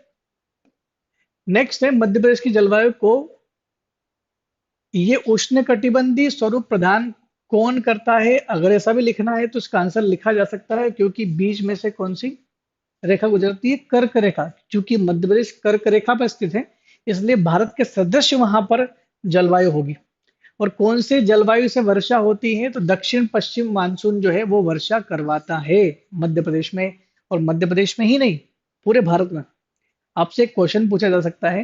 नेक्स्ट है मध्य प्रदेश की जलवायु को ये उष्ण कटिबंधीय स्वरूप प्रदान कौन करता है। अगर ऐसा भी लिखना है तो इसका आंसर लिखा जा सकता है, क्योंकि बीच में से कौन सी रेखा गुजरती है, कर्क रेखा। क्योंकि मध्य प्रदेश कर्क रेखा पर स्थित है, इसलिए भारत के सदृश वहां पर जलवायु होगी। और कौन से जलवायु से वर्षा होती है, तो दक्षिण पश्चिम मानसून जो है वो वर्षा करवाता है मध्य प्रदेश में। और मध्य प्रदेश में ही नहीं, पूरे भारत में। आपसे एक क्वेश्चन पूछा जा सकता है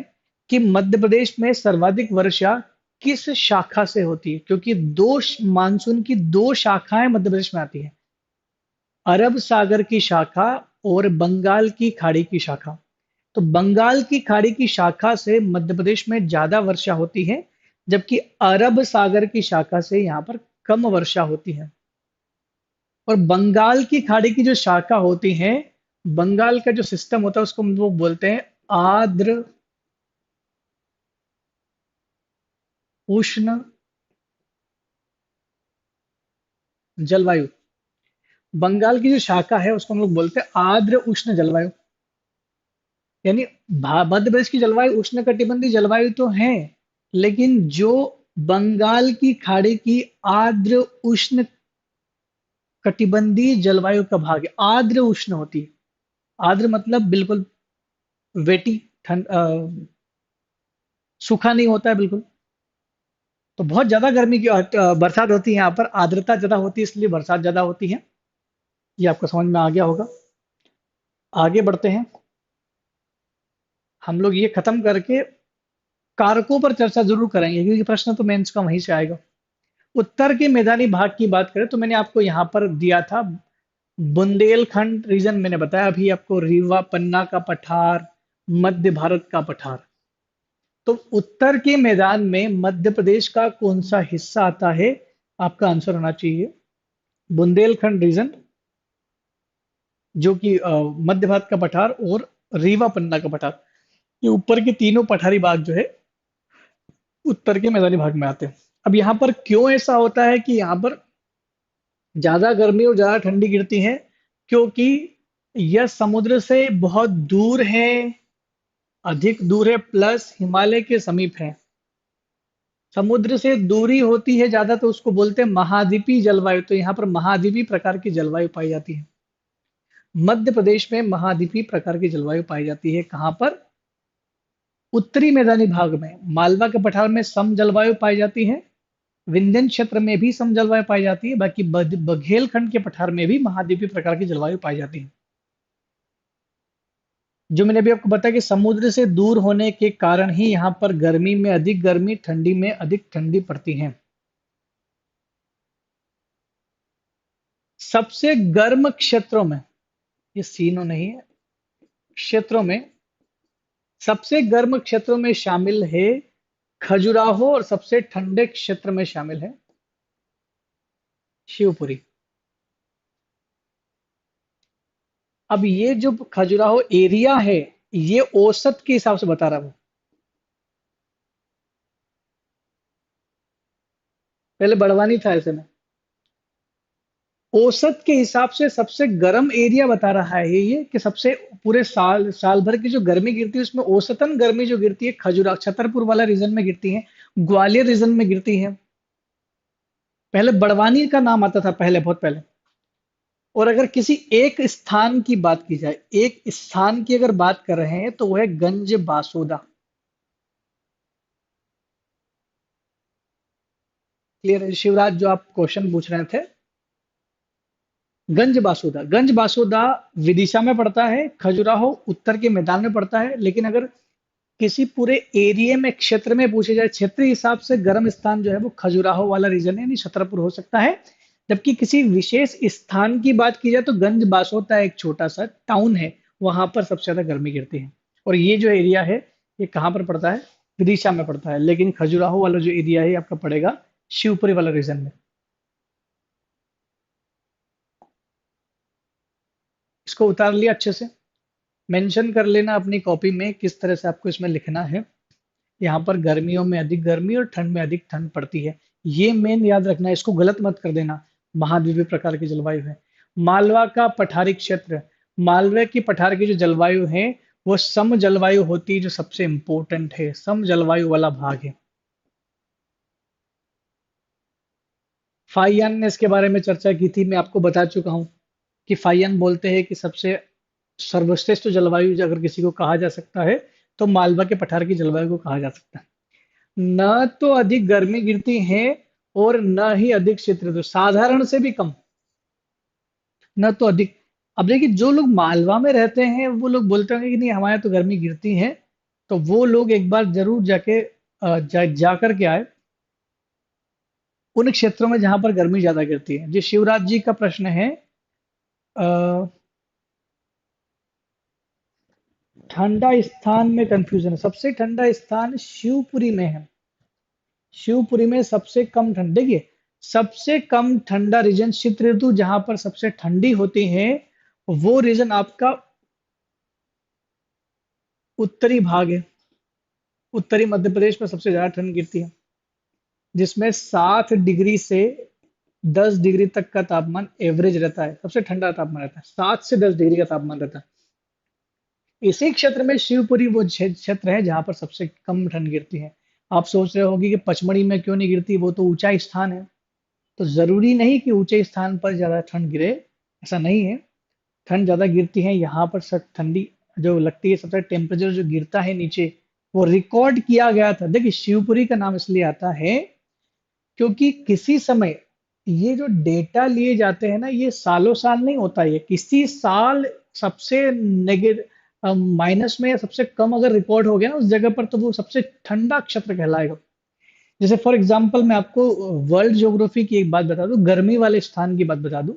कि मध्य प्रदेश में सर्वाधिक वर्षा किस शाखा से होती है, क्योंकि मानसून की दो शाखाएं मध्य प्रदेश में आती है, अरब सागर की शाखा और बंगाल की खाड़ी की शाखा। तो बंगाल की खाड़ी की शाखा से मध्य प्रदेश में ज्यादा वर्षा होती है, जबकि अरब सागर की शाखा से यहाँ पर कम वर्षा होती है। और बंगाल की खाड़ी की जो शाखा होती है, बंगाल का जो सिस्टम होता है उसको हम लोग बोलते हैं आर्द्र उष्ण जलवायु। बंगाल की जो शाखा है उसको हम लोग बोलते हैं आर्द्र उष्ण जलवायु। यानी मध्य प्रदेश की जलवायु उष्ण कटिबंधीय जलवायु तो है, लेकिन जो बंगाल की खाड़ी की आर्द्र उष्ण कटिबंधीय जलवायु का भाग है, आर्द्र उष्ण होती है। आर्द्र मतलब बिल्कुल वेटी, ठंड, सूखा नहीं होता है बिल्कुल। तो बहुत ज्यादा गर्मी की बरसात होती है यहाँ पर, आर्द्रता ज्यादा होती है इसलिए बरसात ज्यादा होती है। ये आपको समझ में आ गया होगा। आगे बढ़ते हैं, हम लोग ये खत्म करके कारकों पर चर्चा जरूर करेंगे, क्योंकि प्रश्न तो मेंस का वहीं से आएगा। उत्तर के मैदानी भाग की बात करें तो मैंने आपको यहाँ पर दिया था बुंदेलखंड रीजन, मैंने बताया अभी आपको, रीवा पन्ना का पठार, मध्य भारत का पठार। तो उत्तर के मैदान में मध्य प्रदेश का कौन सा हिस्सा आता है? आपका आंसर होना चाहिए बुंदेलखंड रीजन, जो कि मध्य भारत का पठार और रीवा पन्ना का पठार। ये ऊपर के तीनों पठारी भाग जो है उत्तर के मैदानी भाग में आते हैं। अब यहाँ पर क्यों ऐसा होता है कि यहाँ पर ज्यादा गर्मी और ज्यादा ठंडी गिरती है? क्योंकि यह समुद्र से बहुत दूर है, अधिक दूर है, प्लस हिमालय के समीप है। समुद्र से दूरी होती है ज्यादा तो उसको बोलते हैं महाद्वीपीय जलवायु। तो यहाँ पर महाद्वीपीय प्रकार की जलवायु पाई जाती है। मध्य प्रदेश में महाद्वीपीय प्रकार की जलवायु पाई जाती है। कहाँ पर? उत्तरी मैदानी भाग में। मालवा के पठार में सम जलवायु पाई जाती है, विंध्यन क्षेत्र में भी सम जलवायु पाई जाती है, बाकी बघेलखंड के पठार में भी महाद्वीपीय प्रकार की जलवायु पाई जाती है। जो मैंने अभी आपको बताया कि समुद्र से दूर होने के कारण ही यहाँ पर गर्मी में अधिक गर्मी, ठंडी में अधिक ठंडी पड़ती है। सबसे गर्म क्षेत्रों में, ये सीनो नहीं है, क्षेत्रों में सबसे गर्म क्षेत्रों में शामिल है खजुराहो, और सबसे ठंडे क्षेत्र में शामिल है शिवपुरी। अब ये जो खजुराहो एरिया है, ये औसत के हिसाब से बता रहा हूं। पहले बड़वानी था ऐसे में। औसत के हिसाब से सबसे गर्म एरिया बता रहा है ये कि सबसे पूरे साल भर की जो गर्मी गिरती है उसमें औसतन गर्मी जो गिरती है खजुरा छतरपुर वाला रीजन में गिरती है, ग्वालियर रीजन में गिरती है। पहले बड़वानी का नाम आता था, पहले बहुत पहले। और अगर किसी एक स्थान की बात की जाए, एक स्थान की अगर बात कर रहे हैं तो वो है गंज बासोदा। क्लियर है शिवराज, जो आप क्वेश्चन पूछ रहे थे? गंज बासोदा, गंज बासोदा विदिशा में पड़ता है, खजुराहो उत्तर के मैदान में पड़ता है। लेकिन अगर किसी पूरे एरिया में, क्षेत्र में पूछे जाए, क्षेत्रीय हिसाब से गर्म स्थान जो है वो खजुराहो वाला रीजन है, यानी छतरपुर हो सकता है। जबकि किसी विशेष स्थान की बात की जाए तो गंज बासोदा एक छोटा सा टाउन है, वहां पर सबसे ज्यादा गर्मी गिरती है। और ये जो एरिया है ये कहाँ पर पड़ता है? विदिशा में पड़ता है। लेकिन खजुराहो वाला जो एरिया है ये आपका पड़ेगा शिवपुरी वाला रीजन में। इसको उतार लिया अच्छे से, मेंशन कर लेना अपनी कॉपी में किस तरह से आपको इसमें लिखना है। यहाँ पर गर्मियों में अधिक गर्मी और ठंड में अधिक ठंड पड़ती है, ये मेन याद रखना है, इसको गलत मत कर देना। महाद्वीपीय प्रकार की जलवायु है। मालवा का पठारी क्षेत्र, मालवे की पठार की जो जलवायु है वो सम जलवायु होती है, जो सबसे इंपॉर्टेंट है, सम जलवायु वाला भाग है। फाइयान ने इसके बारे में चर्चा की थी, मैं आपको बता चुका हूँ कि फाइयान बोलते हैं कि सबसे सर्वश्रेष्ठ जलवायु अगर किसी को कहा जा सकता है तो मालवा के पठार की जलवायु को कहा जा सकता है। न तो अधिक गर्मी गिरती है और न ही अधिक शीत ऋतु, साधारण से भी कम। न तो अधिक। अब देखिए जो लोग मालवा में रहते हैं वो लोग बोलते होंगे कि नहीं हमारे यहाँ तो गर्मी गिरती है। तो वो लोग एक बार जरूर जाके जा करके आए उन क्षेत्रों में जहां पर गर्मी ज्यादा गिरती है। जी शिवराज जी का प्रश्न है, अ, ठंडा स्थान में कंफ्यूजन है। सबसे ठंडा स्थान शिवपुरी में है। शिवपुरी में सबसे कम ठंड, देखिए सबसे कम ठंडा रीजन, शीत ऋतु जहां पर सबसे ठंडी होती है, वो रीजन आपका उत्तरी भाग है। उत्तरी मध्य प्रदेश में सबसे ज्यादा ठंड गिरती है, जिसमें 7 डिग्री से 10 डिग्री तक का तापमान एवरेज रहता है। सबसे ठंडा तापमान रहता है, 7 से 10 डिग्री का तापमान रहता है। इसी क्षेत्र में शिवपुरी वो क्षेत्र है जहां पर सबसे कम ठंड गिरती है। आप सोच रहे होंगे कि पचमढ़ी में क्यों नहीं गिरती, वो तो ऊंचा स्थान है। तो जरूरी नहीं कि ऊंचे स्थान पर ज्यादा ठंड गिरे, ऐसा नहीं है। ठंड ज्यादा गिरती है यहाँ पर, सब ठंडी जो लगती है, सबसे टेम्परेचर जो गिरता है नीचे, वो रिकॉर्ड किया गया था। देखिए, शिवपुरी का नाम इसलिए आता है क्योंकि किसी समय ये जो डेटा लिए जाते हैं ना, ये सालों साल नहीं होता, ये किसी साल सबसे नेगेटिव माइनस में या सबसे कम अगर रिकॉर्ड हो गया ना उस जगह पर, तो वो सबसे ठंडा क्षेत्र कहलाएगा। जैसे फॉर एग्जांपल मैं आपको वर्ल्ड ज्योग्राफी की एक बात बता दूं, गर्मी वाले स्थान की बात बता दूं।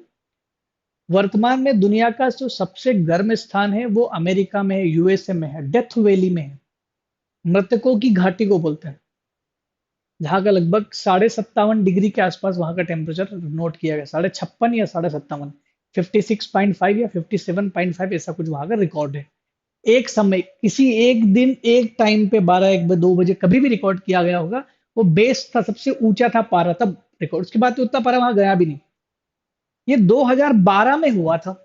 वर्तमान में दुनिया का जो सबसे गर्म स्थान है वो अमेरिका में है, यूएसए में है, डेथ वैली में है। मृतकों की घाटी को बोलते हैं, जहाँ का लगभग 57.5 डिग्री के आसपास वहां का टेम्परेचर नोट किया गया। 56.5 या 57, 56.5 या 57.5, ऐसा कुछ वहां का रिकॉर्ड है। एक समय, किसी एक दिन, एक टाइम पे 12, 1 बजे, 2 बजे कभी भी रिकॉर्ड किया गया होगा। वो बेस था, सबसे ऊंचा था पारा, तब रिकॉर्ड। उसके बाद तो उतना पारा वहां गया भी नहीं। ये 2012 में हुआ था।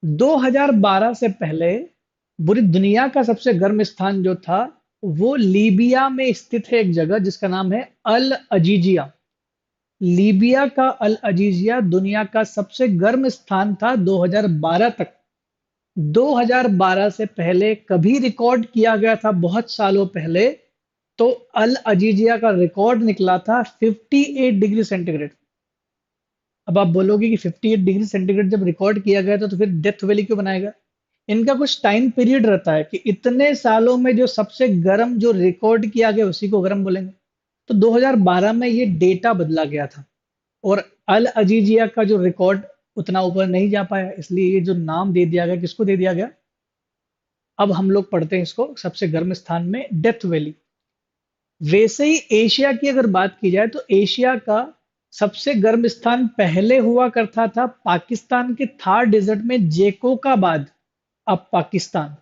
2012 से पहले पूरी दुनिया का सबसे गर्म स्थान जो था, वो लीबिया में स्थित है, एक जगह जिसका नाम है अल अजीजिया। लीबिया का अल अजीजिया दुनिया का सबसे गर्म स्थान था 2012 तक। 2012 से पहले कभी रिकॉर्ड किया गया था, बहुत सालों पहले, तो अल अजीजिया का रिकॉर्ड निकला था 58 डिग्री सेंटीग्रेड। अब आप बोलोगे कि 58 डिग्री सेंटीग्रेड जब रिकॉर्ड किया गया था, तो फिर डेथ वैली क्यों बनाएगा? इनका कुछ टाइम पीरियड रहता है कि इतने सालों में जो सबसे गर्म जो रिकॉर्ड किया गया उसी को गर्म बोलेंगे। तो 2012 में ये डेटा बदला गया था, और अल अजीजिया का जो रिकॉर्ड उतना ऊपर नहीं जा पाया, इसलिए ये जो नाम दे दिया गया, किसको दे दिया गया? अब हम लोग पढ़ते हैं इसको सबसे गर्म स्थान में डेथ वैली। वैसे ही एशिया की अगर बात की जाए, तो एशिया का सबसे गर्म स्थान पहले हुआ करता था पाकिस्तान के थार डेजर्ट में, जेको का बाद। अब पाकिस्तान,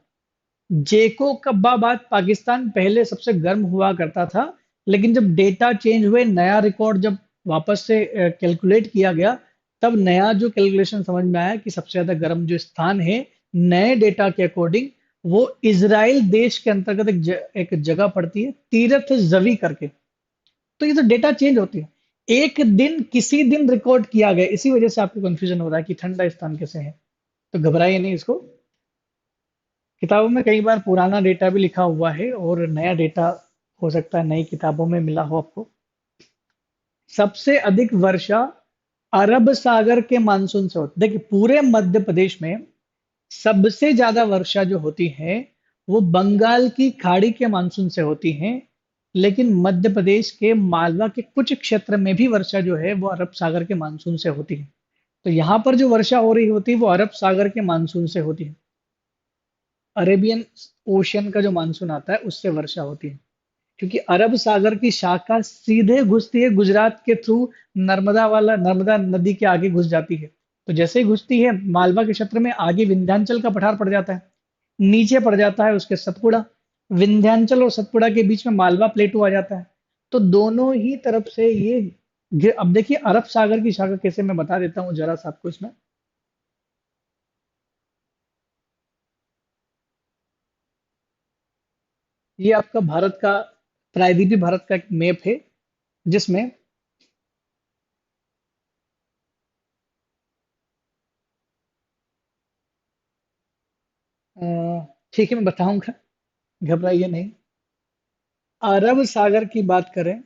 जेको कब्बा बाद पाकिस्तान पहले सबसे गर्म हुआ करता था। लेकिन जब डेटा चेंज हुए, नया रिकॉर्ड जब वापस से कैलकुलेट किया गया, तब नया जो कैलकुलेशन समझ में आया कि सबसे ज्यादा गर्म जो स्थान है नए डेटा के अकॉर्डिंग, वो इजराइल देश के अंतर्गत एक जगह पड़ती है, तीरथ जवी करके। तो ये तो डेटा चेंज होती है, एक दिन किसी दिन रिकॉर्ड किया गया, इसी वजह से आपको कंफ्यूजन हो रहा है कि ठंडा स्थान कैसे है। तो घबराइए नहीं इसको। किताबों में कई बार पुराना डेटा भी लिखा हुआ है, और नया डेटा हो सकता है नई किताबों में मिला हो आपको। सबसे अधिक वर्षा अरब सागर के मानसून से होती, देखिए पूरे मध्य प्रदेश में सबसे ज्यादा वर्षा जो होती है वो बंगाल की खाड़ी के मानसून से होती है। लेकिन मध्य प्रदेश के मालवा के कुछ क्षेत्र में भी वर्षा जो है वो अरब सागर के मानसून से होती है। तो यहाँ पर जो वर्षा हो रही होती है वो अरब सागर के मानसून से होती है। अरेबियन ओशियन का जो मानसून आता है उससे वर्षा होती है, क्योंकि अरब सागर की शाखा सीधे घुसती है गुजरात के थ्रू, नर्मदा नदी के आगे घुस जाती है। तो जैसे ही घुसती है मालवा के क्षेत्र में, आगे विंध्याचल का पठार पड़ जाता है, नीचे पड़ जाता है उसके सतपुड़ा। विंध्याचल और सतपुड़ा के बीच में मालवा प्लेटू आ जाता है। तो दोनों ही तरफ से ये अब देखिए अरब सागर की शाखा कैसे, मैं बता देता हूँ जरा सा आपको इसमें। ये आपका भारत का, प्रायद्वीपीय भारत का एक मैप है, जिसमें अ, ठीक है मैं बताऊंगा, घबराइए नहीं। अरब सागर की बात करें,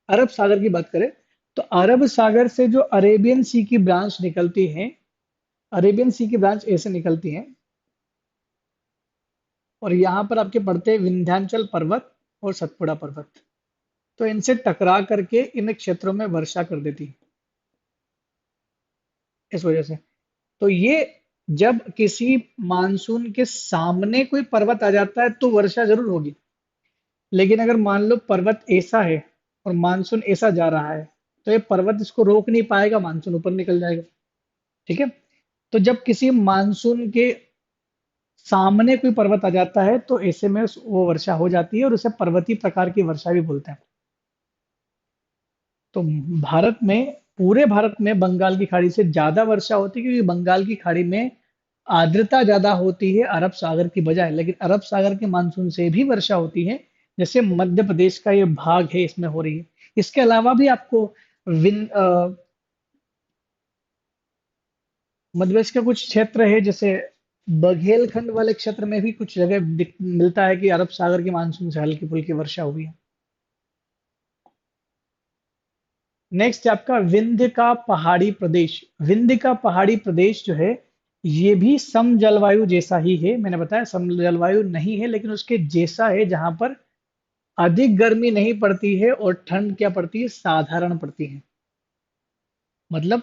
अरब सागर की बात करें, तो अरब सागर से जो अरेबियन सी की ब्रांच निकलती है, अरेबियन सी की ब्रांच ऐसे निकलती है, और यहाँ पर आपके पड़ते हैं विंध्याचल पर्वत और सतपुड़ा पर्वत। तो इनसे टकरा करके इन क्षेत्रों में वर्षा कर देती है, इस वजह से। तो ये जब किसी मानसून के सामने कोई पर्वत आ जाता है तो वर्षा जरूर होगी। लेकिन अगर मान लो पर्वत ऐसा है और मानसून ऐसा जा रहा है, तो ये पर्वत इसको रोक नहीं पाएगा, मानसून ऊपर निकल जाएगा। ठीक है। तो जब किसी मानसून के सामने कोई पर्वत आ जाता है तो ऐसे में वो वर्षा हो जाती है और उसे पर्वतीय प्रकार की वर्षा भी बोलते हैं। तो भारत में, पूरे भारत में बंगाल की खाड़ी से ज्यादा वर्षा होती है, क्योंकि बंगाल की खाड़ी में आर्द्रता ज्यादा होती है अरब सागर की बजाय, लेकिन अरब सागर के मानसून से भी वर्षा होती है। जैसे मध्य प्रदेश का ये भाग है, इसमें हो रही है। इसके अलावा भी आपको मध्य प्रदेश का कुछ क्षेत्र है, जैसे बघेलखंड वाले क्षेत्र में भी कुछ जगह मिलता है कि अरब सागर के मानसून से हल्की फुल्की वर्षा हुई है। नेक्स्ट है आपका विंध्य का पहाड़ी प्रदेश। विंध्य का पहाड़ी प्रदेश जो है, ये भी सम जलवायु जैसा ही है। मैंने बताया सम जलवायु नहीं है, लेकिन उसके जैसा है, जहां पर अधिक गर्मी नहीं पड़ती है और ठंड क्या पड़ती है, साधारण पड़ती है। मतलब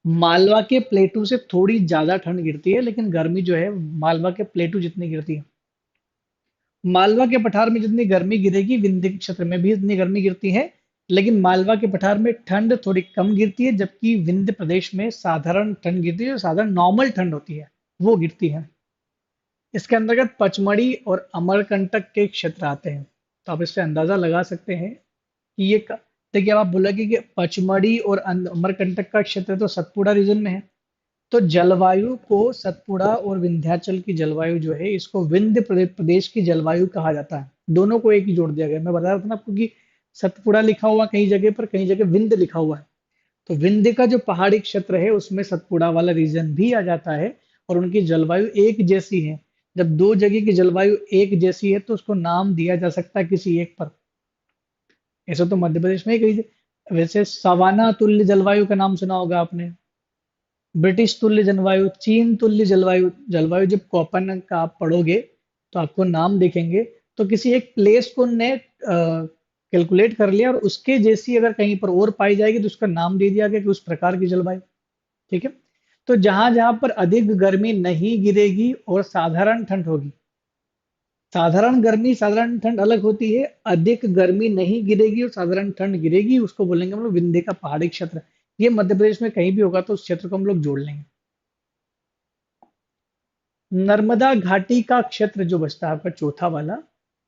मालवा के प्लेटू से थोड़ी ज्यादा ठंड गिरती है, लेकिन गर्मी जो है मालवा के प्लेटू जितनी गिरती है। मालवा के पठार में जितनी गर्मी गिरेगी, विंध्य क्षेत्र में भी इतनी गर्मी गिरती है। लेकिन मालवा के पठार में ठंड थोड़ी कम गिरती है, जबकि विंध्य प्रदेश में साधारण ठंड गिरती है, जो साधारण नॉर्मल ठंड होती है वो गिरती है। इसके अंतर्गत पचमढ़ी और अमरकंटक के क्षेत्र आते हैं। तो आप इससे अंदाजा लगा सकते हैं कि देखिए, अब आप बोलोगे कि पचमढ़ी और अमरकंटक का क्षेत्र तो सतपुड़ा रीजन में है। तो जलवायु को, सतपुड़ा और विंध्याचल की जलवायु जो है, इसको विंध्य प्रदेश की जलवायु कहा जाता है। दोनों को एक ही जोड़ दिया गया। मैं बता रहा था ना आपको कि सतपुड़ा लिखा हुआ कई जगह पर, कई जगह विंध्य लिखा हुआ है। तो विंध्य का जो पहाड़ी क्षेत्र है, उसमें सतपुड़ा वाला रीजन भी आ जाता है। और उनकी जलवायु एक जैसी है। जब दो जगह की जलवायु एक जैसी है, तो उसको नाम दिया जा सकता है किसी एक पर। ऐसा तो मध्य प्रदेश में ही कही। वैसे सवाना तुल्य जलवायु का नाम सुना होगा आपने। ब्रिटिश तुल्य जलवायु, चीन तुल्य जलवायु। जलवायु जब कॉपन का आप पढ़ोगे, तो आपको नाम देखेंगे। तो किसी एक प्लेस को ने कैलकुलेट कर लिया, और उसके जैसी अगर कहीं पर और पाई जाएगी, तो उसका नाम दे दिया गया कि उस प्रकार की जलवायु। ठीक है। तो जहां जहां पर अधिक गर्मी नहीं गिरेगी और साधारण ठंड होगी, साधारण गर्मी साधारण ठंड अलग होती है। अधिक गर्मी नहीं गिरेगी और साधारण ठंड गिरेगी, उसको बोलेंगे हम लोग विंध्य का पहाड़ी क्षेत्र। ये मध्य प्रदेश में कहीं भी होगा तो उस क्षेत्र को हम लोग जोड़ लेंगे। नर्मदा घाटी का क्षेत्र जो बचता है आपका चौथा वाला,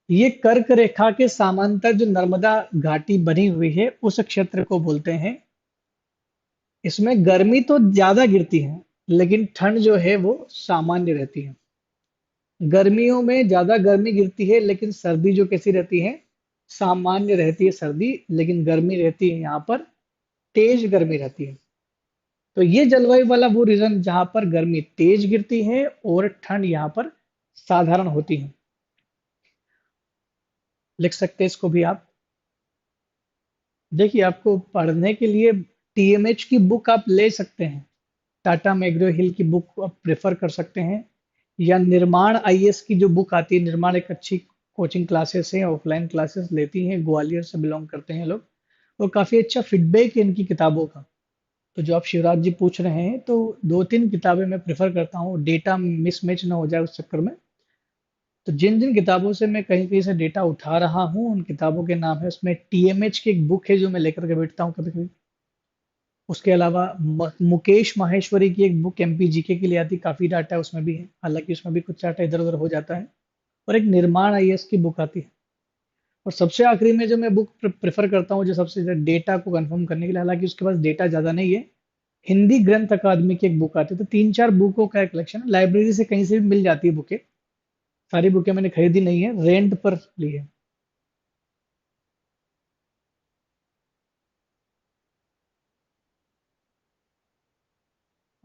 ये कर्क रेखा के समांतर जो नर्मदा घाटी बनी हुई है, उस क्षेत्र को बोलते हैं। इसमें गर्मी तो ज्यादा गिरती है, लेकिन ठंड जो है वो सामान्य रहती है। गर्मियों में ज्यादा गर्मी गिरती है, लेकिन सर्दी जो कैसी रहती है, सामान्य रहती है सर्दी। लेकिन गर्मी रहती है यहाँ पर, तेज गर्मी रहती है। तो ये जलवायु वाला वो रीजन जहां पर गर्मी तेज गिरती है और ठंड यहाँ पर साधारण होती है। लिख सकते हैं इसको भी आप। देखिए, आपको पढ़ने के लिए टीएमएच की बुक आप ले सकते हैं। टाटा मैग्रो हिल की बुक आप प्रेफर कर सकते हैं। या निर्माण आईएएस की जो बुक आती है, निर्माण एक अच्छी कोचिंग क्लासेस है, ऑफलाइन क्लासेस लेती हैं, ग्वालियर से बिलोंग करते हैं लोग। और काफी अच्छा फीडबैक है इनकी किताबों का। तो जो आप शिवराज जी पूछ रहे हैं, तो दो तीन किताबें मैं प्रेफर करता हूँ, डेटा मिसमैच ना हो जाए उस चक्कर में। तो जिन जिन किताबों से मैं कहीं कहीं से डेटा उठा रहा हूँ, उन किताबों के नाम है। उसमें टीएमएच की एक बुक है जो मैं लेकर के बैठता हूँ कभी कभी। उसके अलावा मुकेश माहेश्वरी की एक बुक एमपीजीके के लिए आती, काफी डाटा उसमें भी है, हालांकि उसमें भी कुछ डाटा इधर उधर हो जाता है। और एक निर्माण आईएएस की बुक आती है। और सबसे आखिरी में जो मैं बुक प्रेफर करता हूँ, जो सबसे ज्यादा डेटा को कंफर्म करने के लिए, हालांकि उसके पास डेटा ज्यादा नहीं है, हिंदी ग्रंथ अकादमी की एक बुक आती है। तो तीन चार बुकों का एक कलेक्शन है, लाइब्रेरी से कहीं से भी मिल जाती है बुकें। सारी बुकें मैंने खरीदी नहीं है, रेंट पर ली है।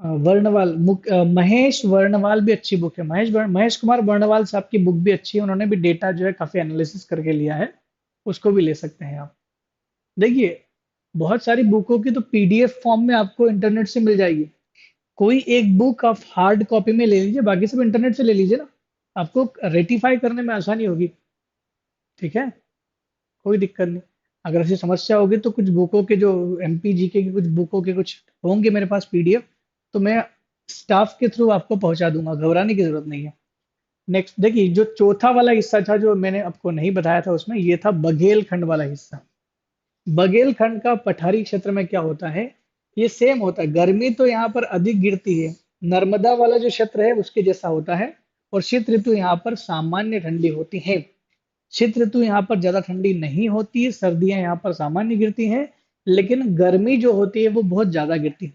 महेश वर्णवाल भी अच्छी बुक है। महेश कुमार वर्णवाल साहब की बुक भी अच्छी है। उन्होंने भी डेटा जो है काफी एनालिसिस करके लिया है। उसको भी ले सकते हैं आप। देखिए, बहुत सारी बुकों की तो पीडीएफ फॉर्म में आपको इंटरनेट से मिल जाएगी। कोई एक बुक आप हार्ड कॉपी में ले लीजिए, बाकी सब इंटरनेट से ले लीजिए ना। आपको रेटिफाई करने में आसानी होगी। ठीक है। कोई दिक्कत नहीं। अगर ऐसी समस्या होगी, तो कुछ बुकों के जो एमपीजीके की कुछ बुकों के कुछ होंगे मेरे पास पीडीएफ, तो मैं स्टाफ के थ्रू आपको पहुंचा दूंगा, घबराने की जरूरत नहीं है। नेक्स्ट देखिए, जो चौथा वाला हिस्सा था जो मैंने आपको नहीं बताया था, उसमें ये था बघेलखंड वाला हिस्सा। बघेलखंड का पठारी क्षेत्र में क्या होता है, ये सेम होता है, गर्मी तो यहाँ पर अधिक गिरती है, नर्मदा वाला जो क्षेत्र है उसके जैसा होता है, और शीत ऋतु यहाँ पर सामान्य ठंडी होती है। शीत ऋतु यहाँ पर ज्यादा ठंडी नहीं होती है, सर्दियां यहाँ पर सामान्य गिरती हैं, लेकिन गर्मी जो होती है वो बहुत ज्यादा गिरती है।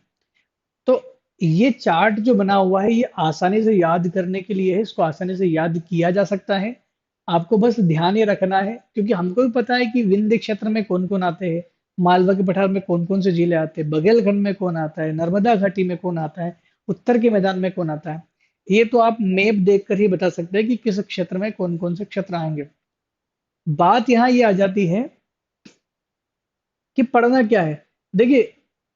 तो ये चार्ट जो बना हुआ है ये आसानी से याद करने के लिए है, इसको आसानी से याद किया जा सकता है। आपको बस ध्यान ये रखना है, क्योंकि हमको भी पता है कि विंध्य क्षेत्र में कौन कौन आते हैं, मालवा के पठार में कौन कौन से जिले आते हैं, बघेलखंड में कौन आता है, नर्मदा घाटी में कौन आता है, उत्तर के मैदान में कौन आता है। ये तो आप मैप देखकर ही बता सकते हैं कि किस क्षेत्र में कौन कौन से क्षेत्र आएंगे। बात यहाँ ये आ जाती है कि पढ़ना क्या है। देखिए,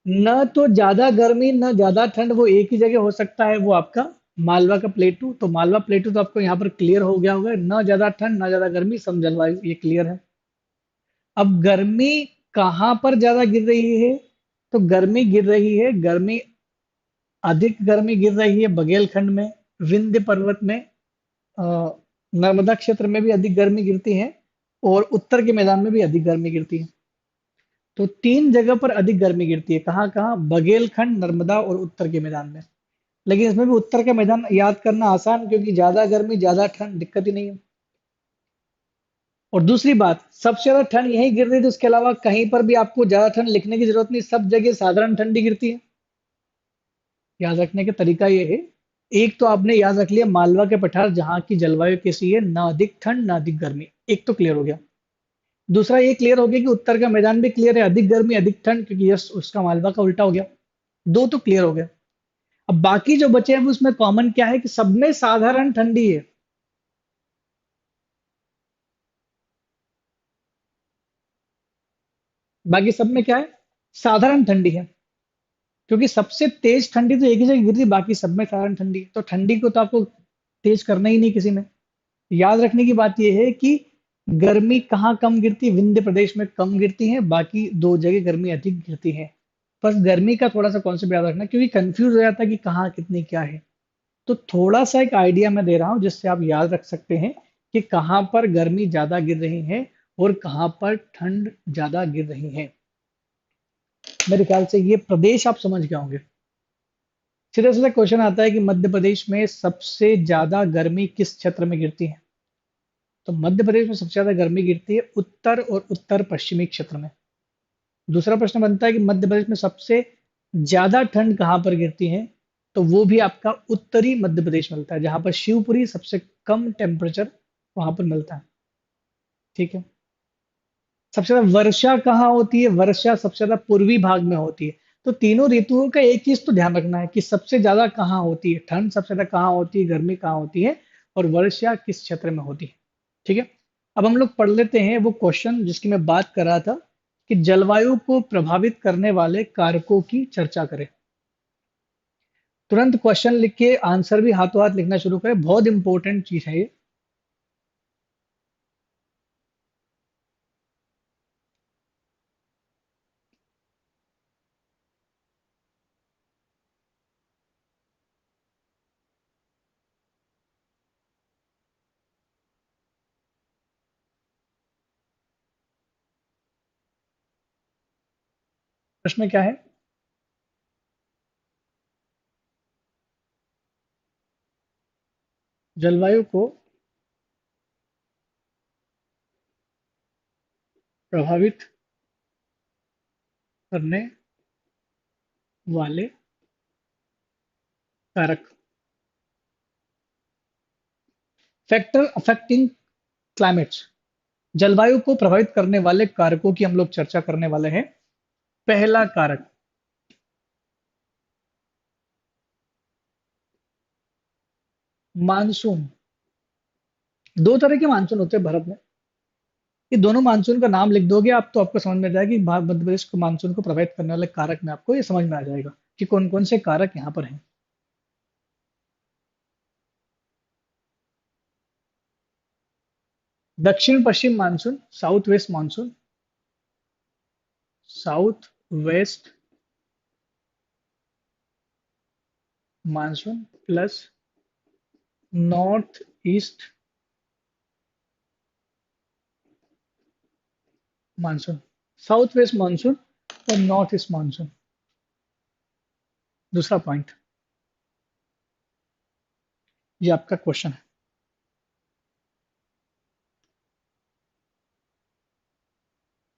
न तो ज्यादा गर्मी न ज्यादा ठंड, वो एक ही जगह हो सकता है, वो आपका मालवा का प्लेटू। तो मालवा प्लेटू तो आपको यहाँ पर क्लियर हो गया होगा, न ज्यादा ठंड न ज्यादा गर्मी, सम जलवायु, ये क्लियर है। अब गर्मी कहाँ पर ज्यादा गिर रही है, तो गर्मी गिर रही है, गर्मी अधिक गर्मी गिर रही है बघेलखंड में, विंध्य पर्वत में, अ, नर्मदा क्षेत्र में भी अधिक गर्मी गिरती है, और उत्तर के मैदान में भी अधिक गर्मी गिरती है। तो तीन जगह पर अधिक गर्मी गिरती है, कहाँ कहाँ, बघेलखंड, नर्मदा और उत्तर के मैदान में। लेकिन इसमें भी उत्तर का मैदान याद करना आसान, क्योंकि ज्यादा गर्मी ज्यादा ठंड, दिक्कत ही नहीं है। और दूसरी बात, सबसे ज्यादा ठंड यहीं गिर रही है, तो उसके अलावा कहीं पर भी आपको ज्यादा ठंड लिखने की जरूरत नहीं, सब जगह साधारण ठंडी गिरती है। याद रखने का तरीका ये है, एक तो आपने याद रख लिया मालवा के पठार जहाँ की जलवायु कैसी है, ना अधिक ठंड ना अधिक गर्मी, एक तो क्लियर हो गया। दूसरा ये क्लियर हो गया कि उत्तर का मैदान भी क्लियर है, अधिक गर्मी अधिक ठंड, क्योंकि यस उसका मालवा का उल्टा हो गया। दो तो क्लियर हो गया। अब बाकी जो बचे हैं उसमें कॉमन क्या है कि सब में साधारण ठंडी है। बाकी सब में क्या है, साधारण ठंडी है, क्योंकि सबसे तेज ठंडी तो एक ही जगह गिर रही, बाकी सब में साधारण ठंडी है। तो ठंडी को तो आपको तेज करना ही नहीं किसी में। याद रखने की बात यह है कि गर्मी कहाँ कम गिरती है, विंध्य प्रदेश में कम गिरती है, बाकी दो जगह गर्मी अधिक गिरती है। बस गर्मी का थोड़ा सा कॉन्सेप्ट याद रखना, क्योंकि कंफ्यूज हो जाता है कि कहाँ कितनी क्या है। तो थोड़ा सा एक आइडिया मैं दे रहा हूं जिससे आप याद रख सकते हैं कि कहाँ पर गर्मी ज्यादा गिर रही है और कहाँ पर ठंड ज्यादा गिर रही है। मेरे ख्याल से ये प्रदेश आप समझ गए होंगे। सीधा सीधा क्वेश्चन आता है कि मध्य प्रदेश में सबसे ज्यादा गर्मी किस क्षेत्र में गिरती है। तो मध्य प्रदेश में सबसे ज्यादा गर्मी गिरती है उत्तर और उत्तर पश्चिमी क्षेत्र में। दूसरा प्रश्न बनता है कि मध्य प्रदेश में सबसे ज्यादा ठंड कहाँ पर गिरती है, तो वो भी आपका उत्तरी मध्य प्रदेश मिलता है, जहां पर शिवपुरी सबसे कम टेम्परेचर वहां पर मिलता है। ठीक है। सबसे ज्यादा वर्षा कहाँ होती है, वर्षा सबसे ज्यादा पूर्वी भाग में होती है। तो तीनों ऋतुओं का एक चीज तो ध्यान रखना है कि सबसे ज्यादा कहाँ होती है, ठंड सबसे ज्यादा कहाँ होती है, गर्मी कहाँ होती है, और वर्षा किस क्षेत्र में होती है। ठीक है। अब हम लोग पढ़ लेते हैं वो क्वेश्चन जिसकी मैं बात कर रहा था, कि जलवायु को प्रभावित करने वाले कारकों की चर्चा करें। तुरंत क्वेश्चन लिख के आंसर भी हाथों हाथ लिखना शुरू करें, बहुत इंपॉर्टेंट चीज है ये। प्रश्न क्या है, जलवायु को प्रभावित करने वाले कारक, फैक्टर अफेक्टिंग क्लाइमेट्स। जलवायु को प्रभावित करने वाले कारकों की हम लोग चर्चा करने वाले हैं। पहला कारक, मानसून। दो तरह के मानसून होते हैं भारत में, ये दोनों मानसून का नाम लिख दोगे आप तो आपको समझ में आ जाएगा कि मध्य प्रदेश को मानसून को प्रभावित करने वाले कारक में आपको ये समझ में आ जाएगा कि कौन कौन से कारक यहाँ पर हैं। दक्षिण पश्चिम monsoon, south west monsoon, south west monsoon plus north east monsoon, south west monsoon और नॉर्थ ईस्ट मानसून। दूसरा पॉइंट, ये आपका क्वेश्चन है।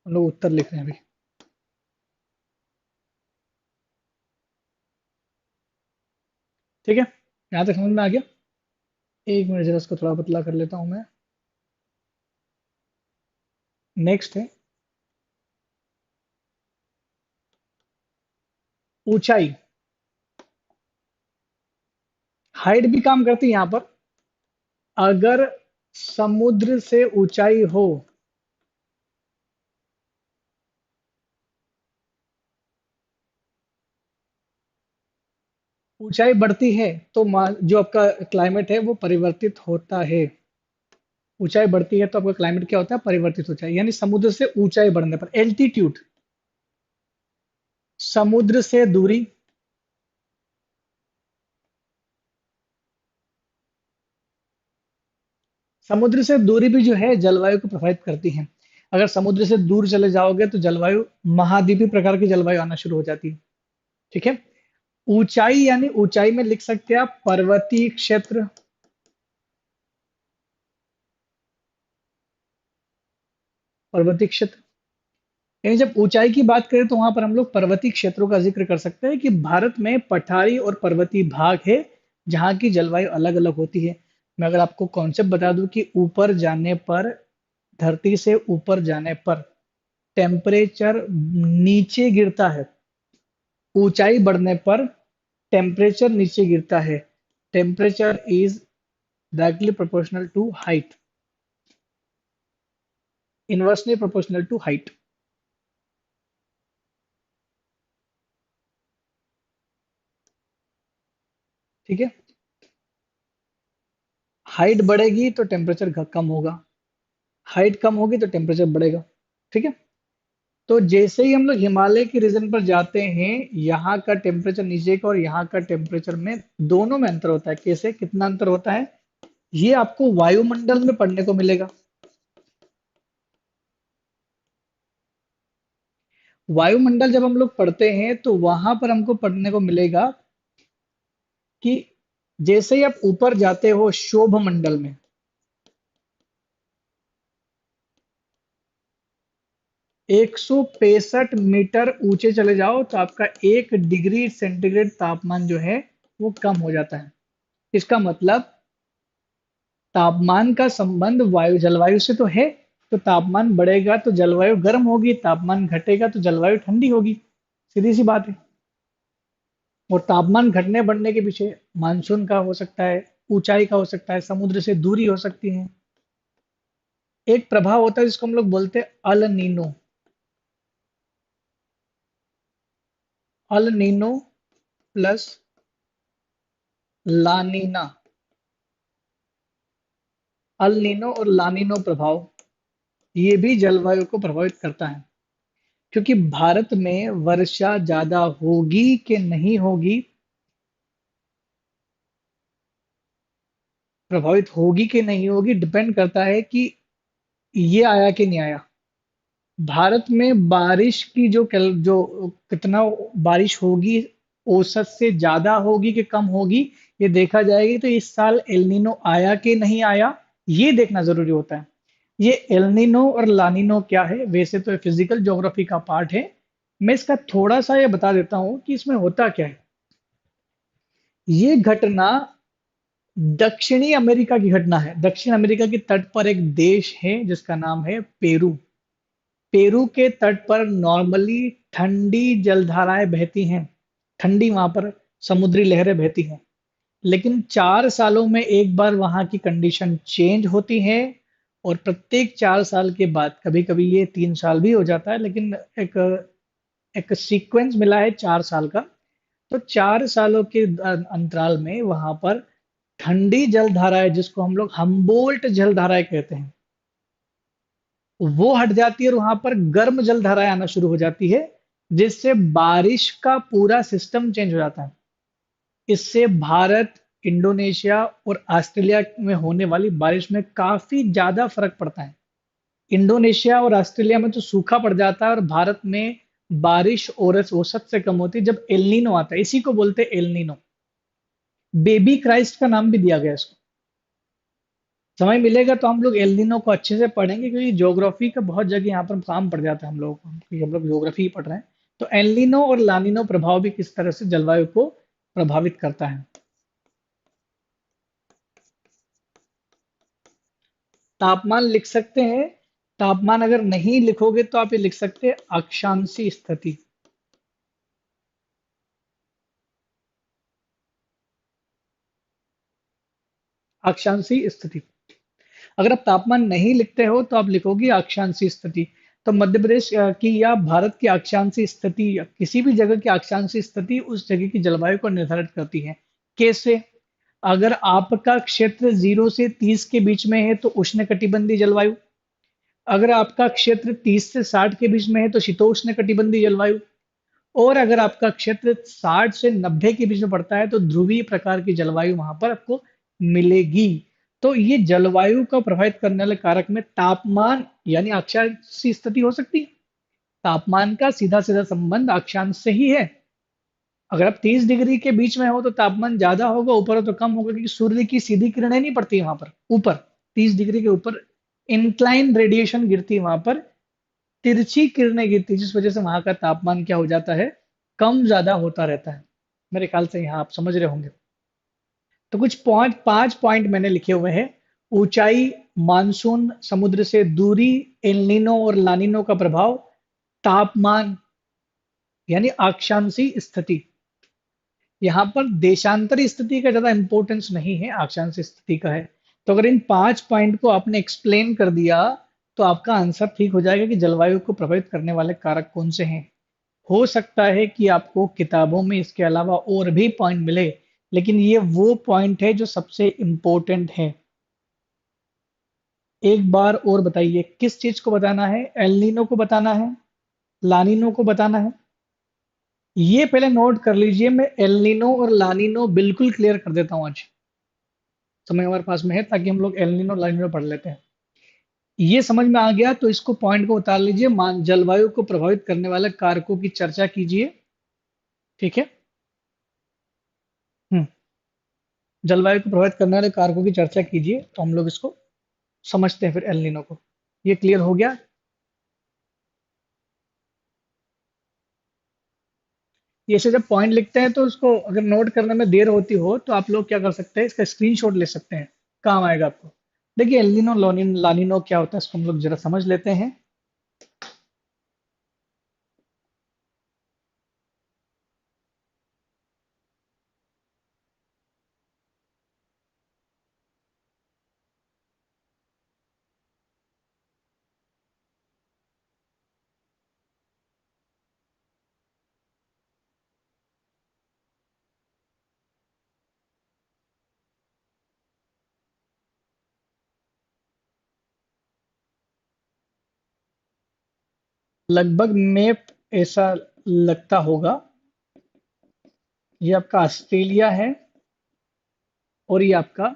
हम लोग उत्तर लिख रहे हैं अभी। ठीक है, यहाँ तक समझ में आ गया। एक मिनट जरा इसको थोड़ा पतला कर लेता हूं मैं। नेक्स्ट है ऊंचाई। हाइट भी काम करती है यहाँ पर। अगर समुद्र से ऊंचाई हो, ऊंचाई बढ़ती है तो जो आपका क्लाइमेट है वो परिवर्तित होता है। ऊंचाई बढ़ती है तो आपका क्लाइमेट क्या होता है, परिवर्तित होता है। यानी समुद्र से ऊंचाई बढ़ने पर एल्टीट्यूड, समुद्र से दूरी, समुद्र से दूरी भी जो है जलवायु को प्रभावित करती है। अगर समुद्र से दूर चले जाओगे तो जलवायु महाद्वीपीय प्रकार की जलवायु आना शुरू हो जाती है। ठीक है। ऊंचाई यानी ऊंचाई में लिख सकते हैं आप पर्वतीय क्षेत्र, पर्वतीय क्षेत्र। यानी जब ऊंचाई की बात करें तो वहां पर हम लोग पर्वतीय क्षेत्रों का जिक्र कर सकते हैं कि भारत में पठारी और पर्वतीय भाग है जहां की जलवायु अलग अलग होती है। मैं अगर आपको कॉन्सेप्ट बता दूं कि ऊपर जाने पर, धरती से ऊपर जाने पर टेम्परेचर नीचे गिरता है, ऊंचाई बढ़ने पर टेम्परेचर नीचे गिरता है। Temperature is directly proportional to height, inversely proportional to height. ठीक है। हाइट बढ़ेगी तो टेम्परेचर कम होगा, हाइट कम होगी तो टेम्परेचर बढ़ेगा। ठीक है। तो जैसे ही हम लोग हिमालय के रीजन पर जाते हैं, यहाँ का टेम्परेचर नीचे का और यहाँ का टेम्परेचर में, दोनों में अंतर होता है। कैसे, कितना अंतर होता है, ये आपको वायुमंडल में पढ़ने को मिलेगा। वायुमंडल जब हम लोग पढ़ते हैं तो वहां पर हमको पढ़ने को मिलेगा कि जैसे ही आप ऊपर जाते हो शोभ मंडल में, 165 मीटर ऊंचे चले जाओ तो आपका 1 डिग्री सेंटीग्रेड तापमान जो है वो कम हो जाता है। इसका मतलब तापमान का संबंध वायु जलवायु से तो है। तो तापमान बढ़ेगा तो जलवायु गर्म होगी, तापमान घटेगा तो जलवायु ठंडी होगी। सीधी सी बात है। और तापमान घटने बढ़ने के पीछे मानसून का हो सकता है, ऊंचाई का हो सकता है, समुद्र से दूरी हो सकती है। एक प्रभाव होता है जिसको हम लोग बोलते हैं El Nino. El Nino plus लानीना। El Nino और लानीनो प्रभाव, ये भी जलवायु को प्रभावित करता है। क्योंकि भारत में वर्षा ज्यादा होगी कि नहीं होगी, प्रभावित होगी कि नहीं होगी, डिपेंड करता है कि ये आया कि नहीं आया। भारत में बारिश की जो कितना बारिश होगी, औसत से ज्यादा होगी कि कम होगी, ये देखा जाएगी। तो इस साल एलनीनो आया कि नहीं आया, ये देखना जरूरी होता है। ये एलनीनो और लानीनो क्या है, वैसे तो फिजिकल ज्योग्राफी का पार्ट है। मैं इसका थोड़ा सा ये बता देता हूँ कि इसमें होता क्या है। ये घटना दक्षिणी अमेरिका की घटना है। दक्षिण अमेरिका के तट पर एक देश है जिसका नाम है पेरू। पेरू के तट पर नॉर्मली ठंडी जलधाराएं बहती हैं, ठंडी वहां पर समुद्री लहरें बहती हैं। लेकिन 4 सालों में एक बार वहां की कंडीशन चेंज होती है। और प्रत्येक 4 साल के बाद, कभी कभी ये 3 साल भी हो जाता है, लेकिन एक एक सीक्वेंस मिला है 4 साल का। तो 4 सालों के अंतराल में वहां पर ठंडी जलधाराएं, जिसको हम लोग हम्बोल्ट जलधाराएं कहते हैं, वो हट जाती है और वहां पर गर्म जलधाराएं आना शुरू हो जाती है, जिससे बारिश का पूरा सिस्टम चेंज हो जाता है। इससे भारत इंडोनेशिया और ऑस्ट्रेलिया में होने वाली बारिश में काफी ज्यादा फर्क पड़ता है। इंडोनेशिया और ऑस्ट्रेलिया में तो सूखा पड़ जाता है और भारत में बारिश औसत से कम होती है जब एलनीनो आता है। इसी को बोलते हैं एलनीनो। बेबी क्राइस्ट का नाम भी दिया गया है इसको। समय मिलेगा तो हम लोग एलनीनो को अच्छे से पढ़ेंगे, क्योंकि ज्योग्राफी का बहुत जगह यहाँ पर काम पड़ जाता है हम लोगों को, क्योंकि हम लोग ज्योग्राफी ही पढ़ रहे हैं। तो एलनीनो और लानिनो प्रभाव भी किस तरह से जलवायु को प्रभावित करता है। तापमान लिख सकते हैं। तापमान अगर नहीं लिखोगे तो आप ये लिख सकते हैं अक्षांशीय स्थिति। अक्षांशीय स्थिति। अगर आप तापमान नहीं लिखते हो तो आप लिखोगे अक्षांशीय स्थिति। तो मध्य प्रदेश की या भारत की अक्षांशीय स्थिति या किसी भी जगह की अक्षांशीय स्थिति उस जगह की जलवायु को निर्धारित करती है। कैसे? अगर आपका क्षेत्र 0 से 30 के बीच में है तो उष्णकटिबंधीय जलवायु। अगर आपका क्षेत्र 30 से 60 के बीच में है तो शीतोष्ण कटिबंधीय जलवायु। और अगर आपका क्षेत्र 60 से 90 के बीच में पड़ता है तो ध्रुवीय प्रकार की जलवायु वहां पर आपको मिलेगी। तो ये जलवायु को प्रभावित करने वाले कारक में तापमान यानी अक्षांश स्थिति हो सकती है। तापमान का सीधा सीधा संबंध अक्षांश से ही है। अगर आप 30 डिग्री के बीच में हो तो तापमान ज्यादा होगा, ऊपर हो तो कम होगा, क्योंकि सूर्य की सीधी किरणें नहीं पड़ती वहां पर ऊपर। 30 डिग्री के ऊपर इंक्लाइन रेडिएशन गिरती है वहां पर, तिरछी किरणें गिरती, जिस वजह से वहां का तापमान क्या हो जाता है, कम ज्यादा होता रहता है। मेरे ख्याल से यहाँ आप समझ रहे होंगे। तो कुछ पॉइंट 5 पॉइंट मैंने लिखे हुए हैं। ऊंचाई, मानसून, समुद्र से दूरी, एलनीनो और लानिनो का प्रभाव, तापमान यानी अक्षांशीय स्थिति। यहाँ पर देशांतरी स्थिति का ज्यादा इंपॉर्टेंस नहीं है, अक्षांशीय स्थिति का है। तो अगर इन 5 पॉइंट को आपने एक्सप्लेन कर दिया तो आपका आंसर ठीक हो जाएगा कि जलवायु को प्रभावित करने वाले कारक कौन से हैं। हो सकता है कि आपको किताबों में इसके अलावा और भी पॉइंट मिले, लेकिन ये वो पॉइंट है जो सबसे इंपॉर्टेंट है। एक बार और बताइए, किस चीज को बताना है? एलनीनो को बताना है, लानिनो को बताना है? ये पहले नोट कर लीजिए, मैं एलनीनो और लानिनो बिल्कुल क्लियर कर देता हूं आज। समय हमारे पास में है ताकि हम लोग एलनीनो लानिनो पढ़ लेते हैं। ये समझ में आ गया तो इसको पॉइंट को उतार लीजिए। मान जलवायु को प्रभावित करने वाले कारकों की चर्चा कीजिए। ठीक है। हम्म। जलवायु को प्रभावित करने वाले कारकों की चर्चा कीजिए, तो हम लोग इसको समझते हैं फिर एल नीनो को। ये क्लियर हो गया? ये से जब पॉइंट लिखते हैं तो उसको अगर नोट करने में देर होती हो तो आप लोग क्या कर सकते हैं, इसका स्क्रीनशॉट ले सकते हैं, काम आएगा आपको। देखिए एल नीनो लानिनो क्या होता है, इसको हम लोग जरा समझ लेते हैं। लगभग मैप ऐसा लगता होगा। ये आपका ऑस्ट्रेलिया है और ये आपका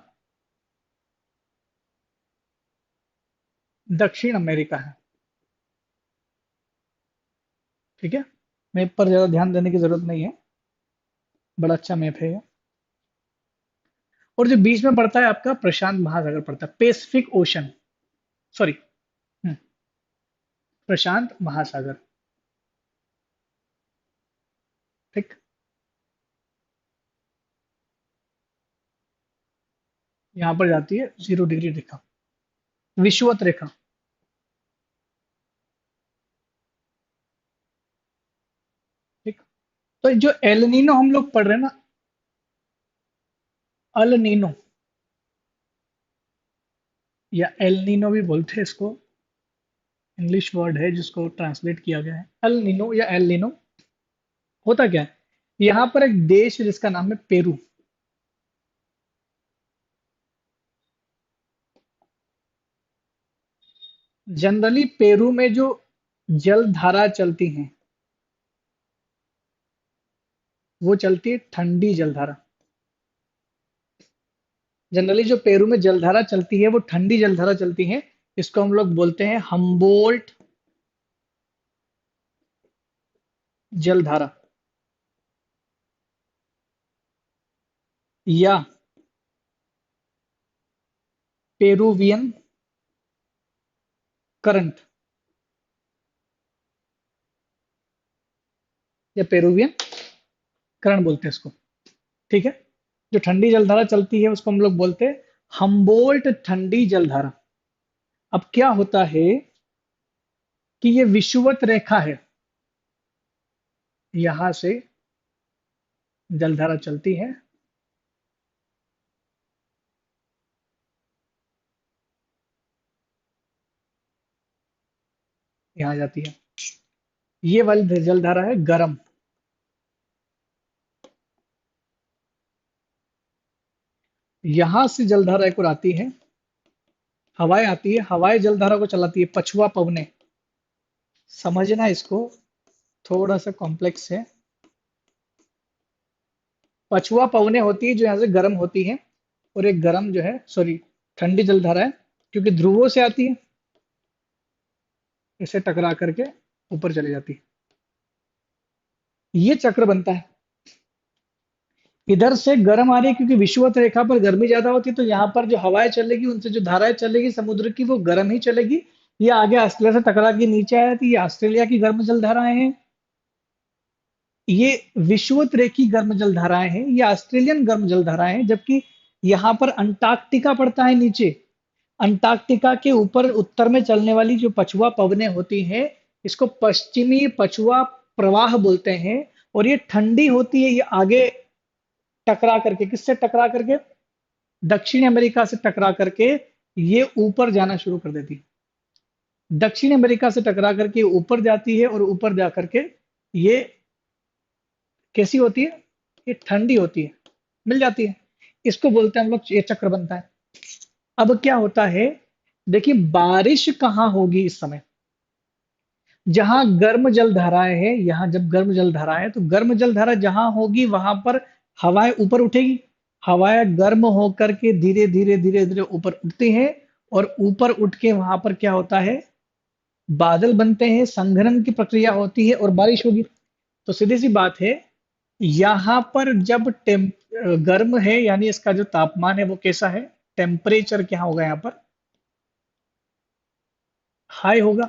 दक्षिण अमेरिका है। ठीक है। मैप पर ज्यादा ध्यान देने की जरूरत नहीं है, बड़ा अच्छा मैप है ये। और जो बीच में पड़ता है आपका प्रशांत महासागर पड़ता है, पैसिफिक ओशन, सॉरी, प्रशांत महासागर। ठीक। यहाँ पर जाती है 0 डिग्री रेखा, विषुवत रेखा। ठीक। तो जो एल नीनो हम लोग पढ़ रहे हैं ना, अल नीनो या एल नीनो भी बोलते हैं इसको, इंग्लिश वर्ड है जिसको ट्रांसलेट किया गया है अल नीनो या एल नीनो। होता क्या है, यहाँ पर एक देश है जिसका नाम है पेरू। जनरली पेरू में जो जल धारा चलती हैं वो चलती है ठंडी जलधारा। जनरली जो पेरू में जलधारा चलती है वो ठंडी जलधारा चलती है। इसको हम लोग बोलते हैं हम्बोल्ट जलधारा या पेरुवियन करंट या पेरुवियन करंट बोलते हैं इसको। ठीक है। जो ठंडी जलधारा चलती है उसको हम लोग बोलते हैं हम्बोल्ट ठंडी जलधारा। अब क्या होता है कि ये विषुवत रेखा है, यहां से जलधारा चलती है, यहां जाती है। ये वाली जलधारा है गर्म। यहां से जलधारा एक और आती है, हवाएं आती है, हवाएं जलधारा को चलाती है, पछुआ पवने। समझना इसको, थोड़ा सा कॉम्प्लेक्स है। पछुआ पवने होती है जो यहाँ से गर्म होती है, और एक गर्म जो है, सॉरी, ठंडी जलधारा है, क्योंकि ध्रुवों से आती है, इसे टकरा करके ऊपर चली जाती है। ये चक्र बनता है। इधर से गर्म आ रही है क्योंकि विषुवत रेखा पर गर्मी ज्यादा होती है, तो यहाँ पर जो हवाएं चलेगी, उनसे जो धाराएं चलेगी समुद्र की, वो गर्म ही चलेगी। ये आगे ऑस्ट्रेलिया से टकरा के नीचे आया, तो ये ऑस्ट्रेलिया की गर्म जलधाराएं हैं। ये विषुवत रेखी गर्म जलधाराएं हैं, ये ऑस्ट्रेलियन गर्म जलधाराएं हैं, जबकि यहाँ पर अंटार्कटिका पड़ता है नीचे। अंटार्कटिका के ऊपर उत्तर में चलने वाली जो पछुआ पवनें होती हैं, इसको पश्चिमी पछुआ प्रवाह बोलते हैं। और ये ठंडी होती है, ये आगे टकरा करके, किससे टकरा करके, दक्षिण अमेरिका से टकरा करके ये ऊपर जाना शुरू कर देती है। दक्षिण अमेरिका से टकरा करके ऊपर जाती है, और ऊपर जा करके ये कैसी होती है, ये ठंडी होती है, मिल जाती है। इसको बोलते हैं हम लोग, ये चक्र बनता है। अब क्या होता है, देखिए बारिश कहाँ होगी इस समय, जहां गर्म जल धाराएं हैं, यहां जब गर्म जल धाराएं हैं, तो गर्म जल धारा जहां होगी वहां पर हवाएं ऊपर उठेगी। हवाएं गर्म होकर के धीरे धीरे धीरे धीरे ऊपर उठती हैं, और ऊपर उठ के वहां पर क्या होता है, बादल बनते हैं, संघनन की प्रक्रिया होती है और बारिश होगी। तो सीधी सी बात है, यहाँ पर जब गर्म है, यानी इसका जो तापमान है वो कैसा है, टेम्परेचर क्या होगा, यहाँ पर हाई होगा।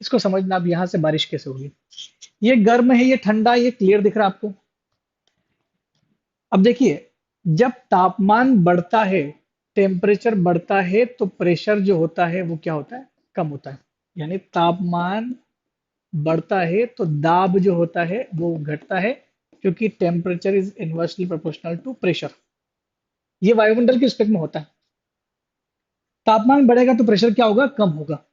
इसको समझना, अब यहां से बारिश कैसे होगी। ये गर्म है, ये ठंडा, ये क्लियर दिख रहा है आपको। अब देखिए, जब तापमान बढ़ता है, टेम्परेचर बढ़ता है, तो प्रेशर जो होता है वो क्या होता है, कम होता है। यानी तापमान बढ़ता है तो दाब जो होता है वो घटता है, क्योंकि temperature is inversely proportional to pressure. ये वायुमंडल के रिस्पेक्ट में होता है। तापमान बढ़ेगा तो प्रेशर क्या होगा, कम होगा।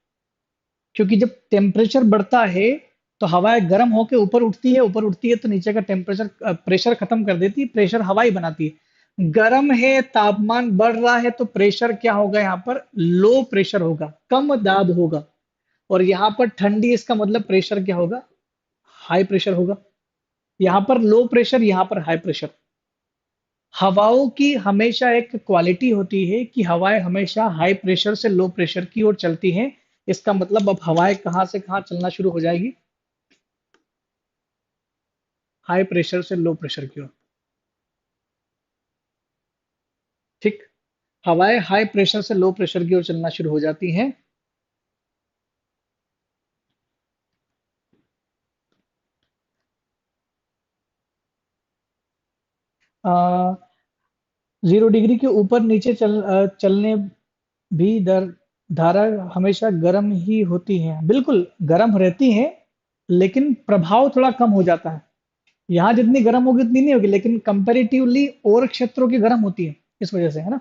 क्योंकि जब टेम्परेचर बढ़ता है तो हवाएं गर्म होकर ऊपर उठती है, ऊपर उठती है तो नीचे का टेम्परेचर प्रेशर खत्म कर देती है, प्रेशर हवा ही बनाती है। गर्म है, तापमान बढ़ रहा है, तो प्रेशर क्या होगा, यहाँ पर लो प्रेशर होगा, कम दाब होगा। और यहाँ पर ठंडी, इसका मतलब प्रेशर क्या होगा, हाई प्रेशर होगा। यहाँ पर लो प्रेशर, यहाँ पर हाई प्रेशर। हवाओं की हमेशा एक क्वालिटी होती है कि हवाएं हमेशा हाई प्रेशर से लो प्रेशर की ओर चलती हैं। इसका मतलब अब हवाएं कहाँ से कहाँ चलना शुरू हो जाएगी, हाई प्रेशर से लो प्रेशर की ओर। ठीक। हवाएं हाई प्रेशर से लो प्रेशर की ओर चलना शुरू हो जाती हैं। आ, 0 डिग्री के ऊपर नीचे चलने भी दर धारा हमेशा गर्म ही होती है। बिल्कुल गर्म रहती है, लेकिन प्रभाव थोड़ा कम हो जाता है। यहाँ जितनी गर्म होगी उतनी नहीं होगी, लेकिन कंपैरेटिवली और क्षेत्रों की गर्म होती है, इस वजह से, है ना।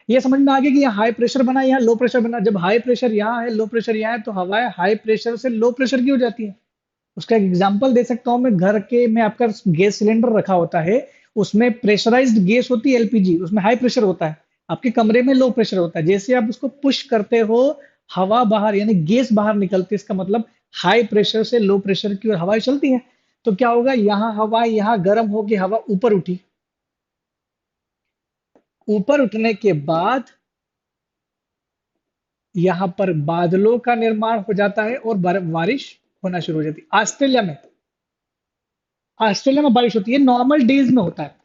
ये समझ में आ गया कि यहाँ हाई प्रेशर बना, यहाँ लो प्रेशर बना। जब हाई प्रेशर यहाँ है, लो प्रेशर यहाँ है, तो हवाएं हाई प्रेशर से लो प्रेशर की हो जाती है। उसका एक एग्जांपल दे सकता हूं मैं, घर के में आपका गैस सिलेंडर रखा होता है, उसमें प्रेशराइज्ड गैस होती है, एलपीजी, उसमें हाई प्रेशर होता है। आपके कमरे में लो प्रेशर होता है। जैसे आप उसको पुश करते हो, हवा बाहर, यानी गैस बाहर निकलती है, इसका मतलब हाई प्रेशर से लो प्रेशर की ओर हवाएं चलती है। तो क्या होगा, यहाँ हवा यहाँ गर्म होगी, हवा ऊपर उठी, ऊपर उठने के बाद यहाँ पर बादलों का निर्माण हो जाता है और बारिश होना शुरू हो जाती है। ऑस्ट्रेलिया में बारिश होती है, नॉर्मल डेज में होता है।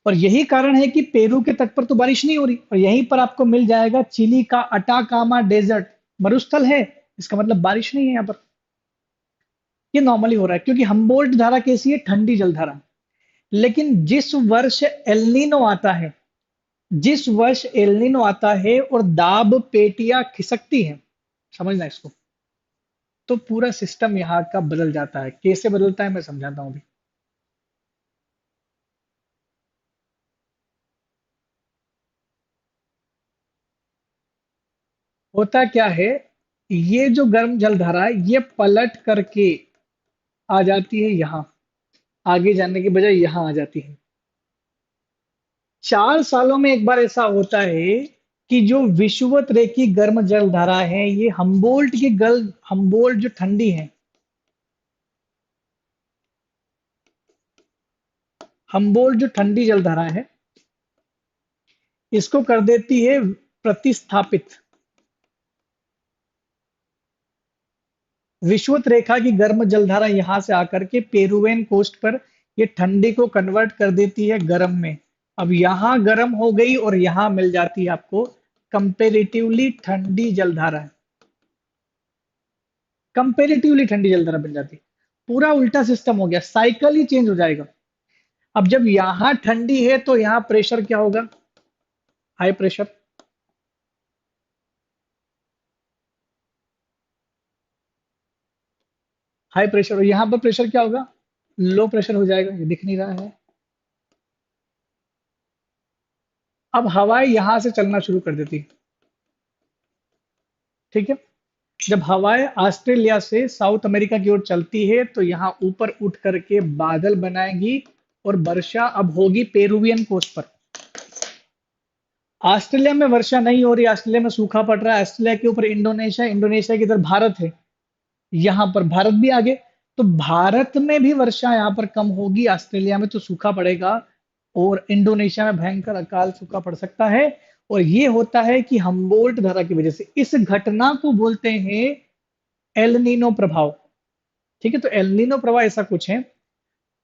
और यही कारण है कि पेरू के तट पर तो बारिश नहीं हो रही, और यहीं पर आपको मिल जाएगा चिली का अटाकामा डेजर्ट, मरुस्थल है, इसका मतलब बारिश नहीं है यहाँ पर। ये नॉर्मली हो रहा है क्योंकि हम्बोल्ट धारा कैसी है, ठंडी जलधारा। लेकिन जिस वर्ष एल्निनो आता है और दाब पेटियां खिसकती हैं, समझना इसको, तो पूरा सिस्टम यहाँ का बदल जाता है। कैसे बदलता है मैं समझाता हूँ अभी। होता क्या है, ये जो गर्म जलधारा है ये पलट करके आ जाती है यहाँ, आगे जाने के बजाय यहाँ आ जाती है। 4 सालों में एक बार ऐसा होता है कि जो विषुवत रेखी गर्म जलधारा है, ये हम्बोल्ट जो ठंडी है, हम्बोल्ट जो ठंडी जलधारा है, इसको कर देती है प्रतिस्थापित। विषुवत रेखा की गर्म जलधारा यहां से आकर के पेरुवियन कोस्ट पर ये ठंडी को कन्वर्ट कर देती है गर्म में। अब यहां गर्म हो गई और यहां मिल जाती है आपको कंपेरेटिवली ठंडी जलधारा है, कंपेरेटिवली ठंडी जलधारा बन जाती है। पूरा उल्टा सिस्टम हो गया, साइकिल ही चेंज हो जाएगा। अब जब यहां ठंडी है तो यहां प्रेशर क्या होगा, हाई प्रेशर। हाई प्रेशर, और यहां पर प्रेशर क्या होगा, लो प्रेशर हो जाएगा, ये दिख नहीं रहा है। अब हवाएं यहां से चलना शुरू कर देती है, ठीक है। जब हवाएं ऑस्ट्रेलिया से साउथ अमेरिका की ओर चलती है तो यहाँ ऊपर उठ करके बादल बनाएगी और वर्षा अब होगी पेरुवियन कोस्ट पर। ऑस्ट्रेलिया में वर्षा नहीं हो रही, ऑस्ट्रेलिया में सूखा पड़ रहा है, ऑस्ट्रेलिया के ऊपर इंडोनेशिया, इंडोनेशिया की इधर भारत है, यहाँ पर भारत भी आगे। तो भारत में भी वर्षा यहाँ पर कम होगी, ऑस्ट्रेलिया में तो सूखा पड़ेगा, और इंडोनेशिया में भयंकर अकाल सूखा पड़ सकता है। और ये होता है कि हम्बोल्ट धारा की वजह से। इस घटना को बोलते हैं एल नीनो प्रभाव, ठीक है। तो एल नीनो प्रभाव ऐसा कुछ है,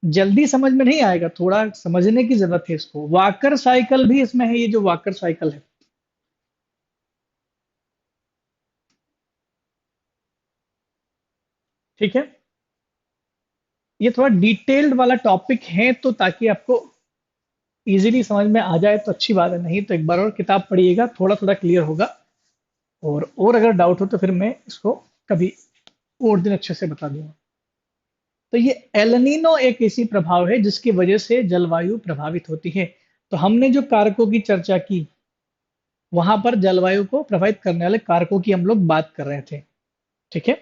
जल्दी समझ में नहीं आएगा, थोड़ा समझने की जरूरत है इसको। वाकर साइकिल भी इसमें है, ये जो वाकर साइकिल है, ठीक है। ये थोड़ा डिटेल्ड वाला टॉपिक है, तो ताकि आपको इजीली समझ में आ जाए तो अच्छी बात है, नहीं तो एक बार और किताब पढ़िएगा, थोड़ा थोड़ा क्लियर होगा। और अगर डाउट हो तो फिर मैं इसको कभी और दिन अच्छे से बता दूंगा। तो ये एलनीनो एक ऐसी प्रभाव है जिसकी वजह से जलवायु प्रभावित होती है। तो हमने जो कारकों की चर्चा की, वहां पर जलवायु को प्रभावित करने वाले कारकों की हम लोग बात कर रहे थे, ठीक है।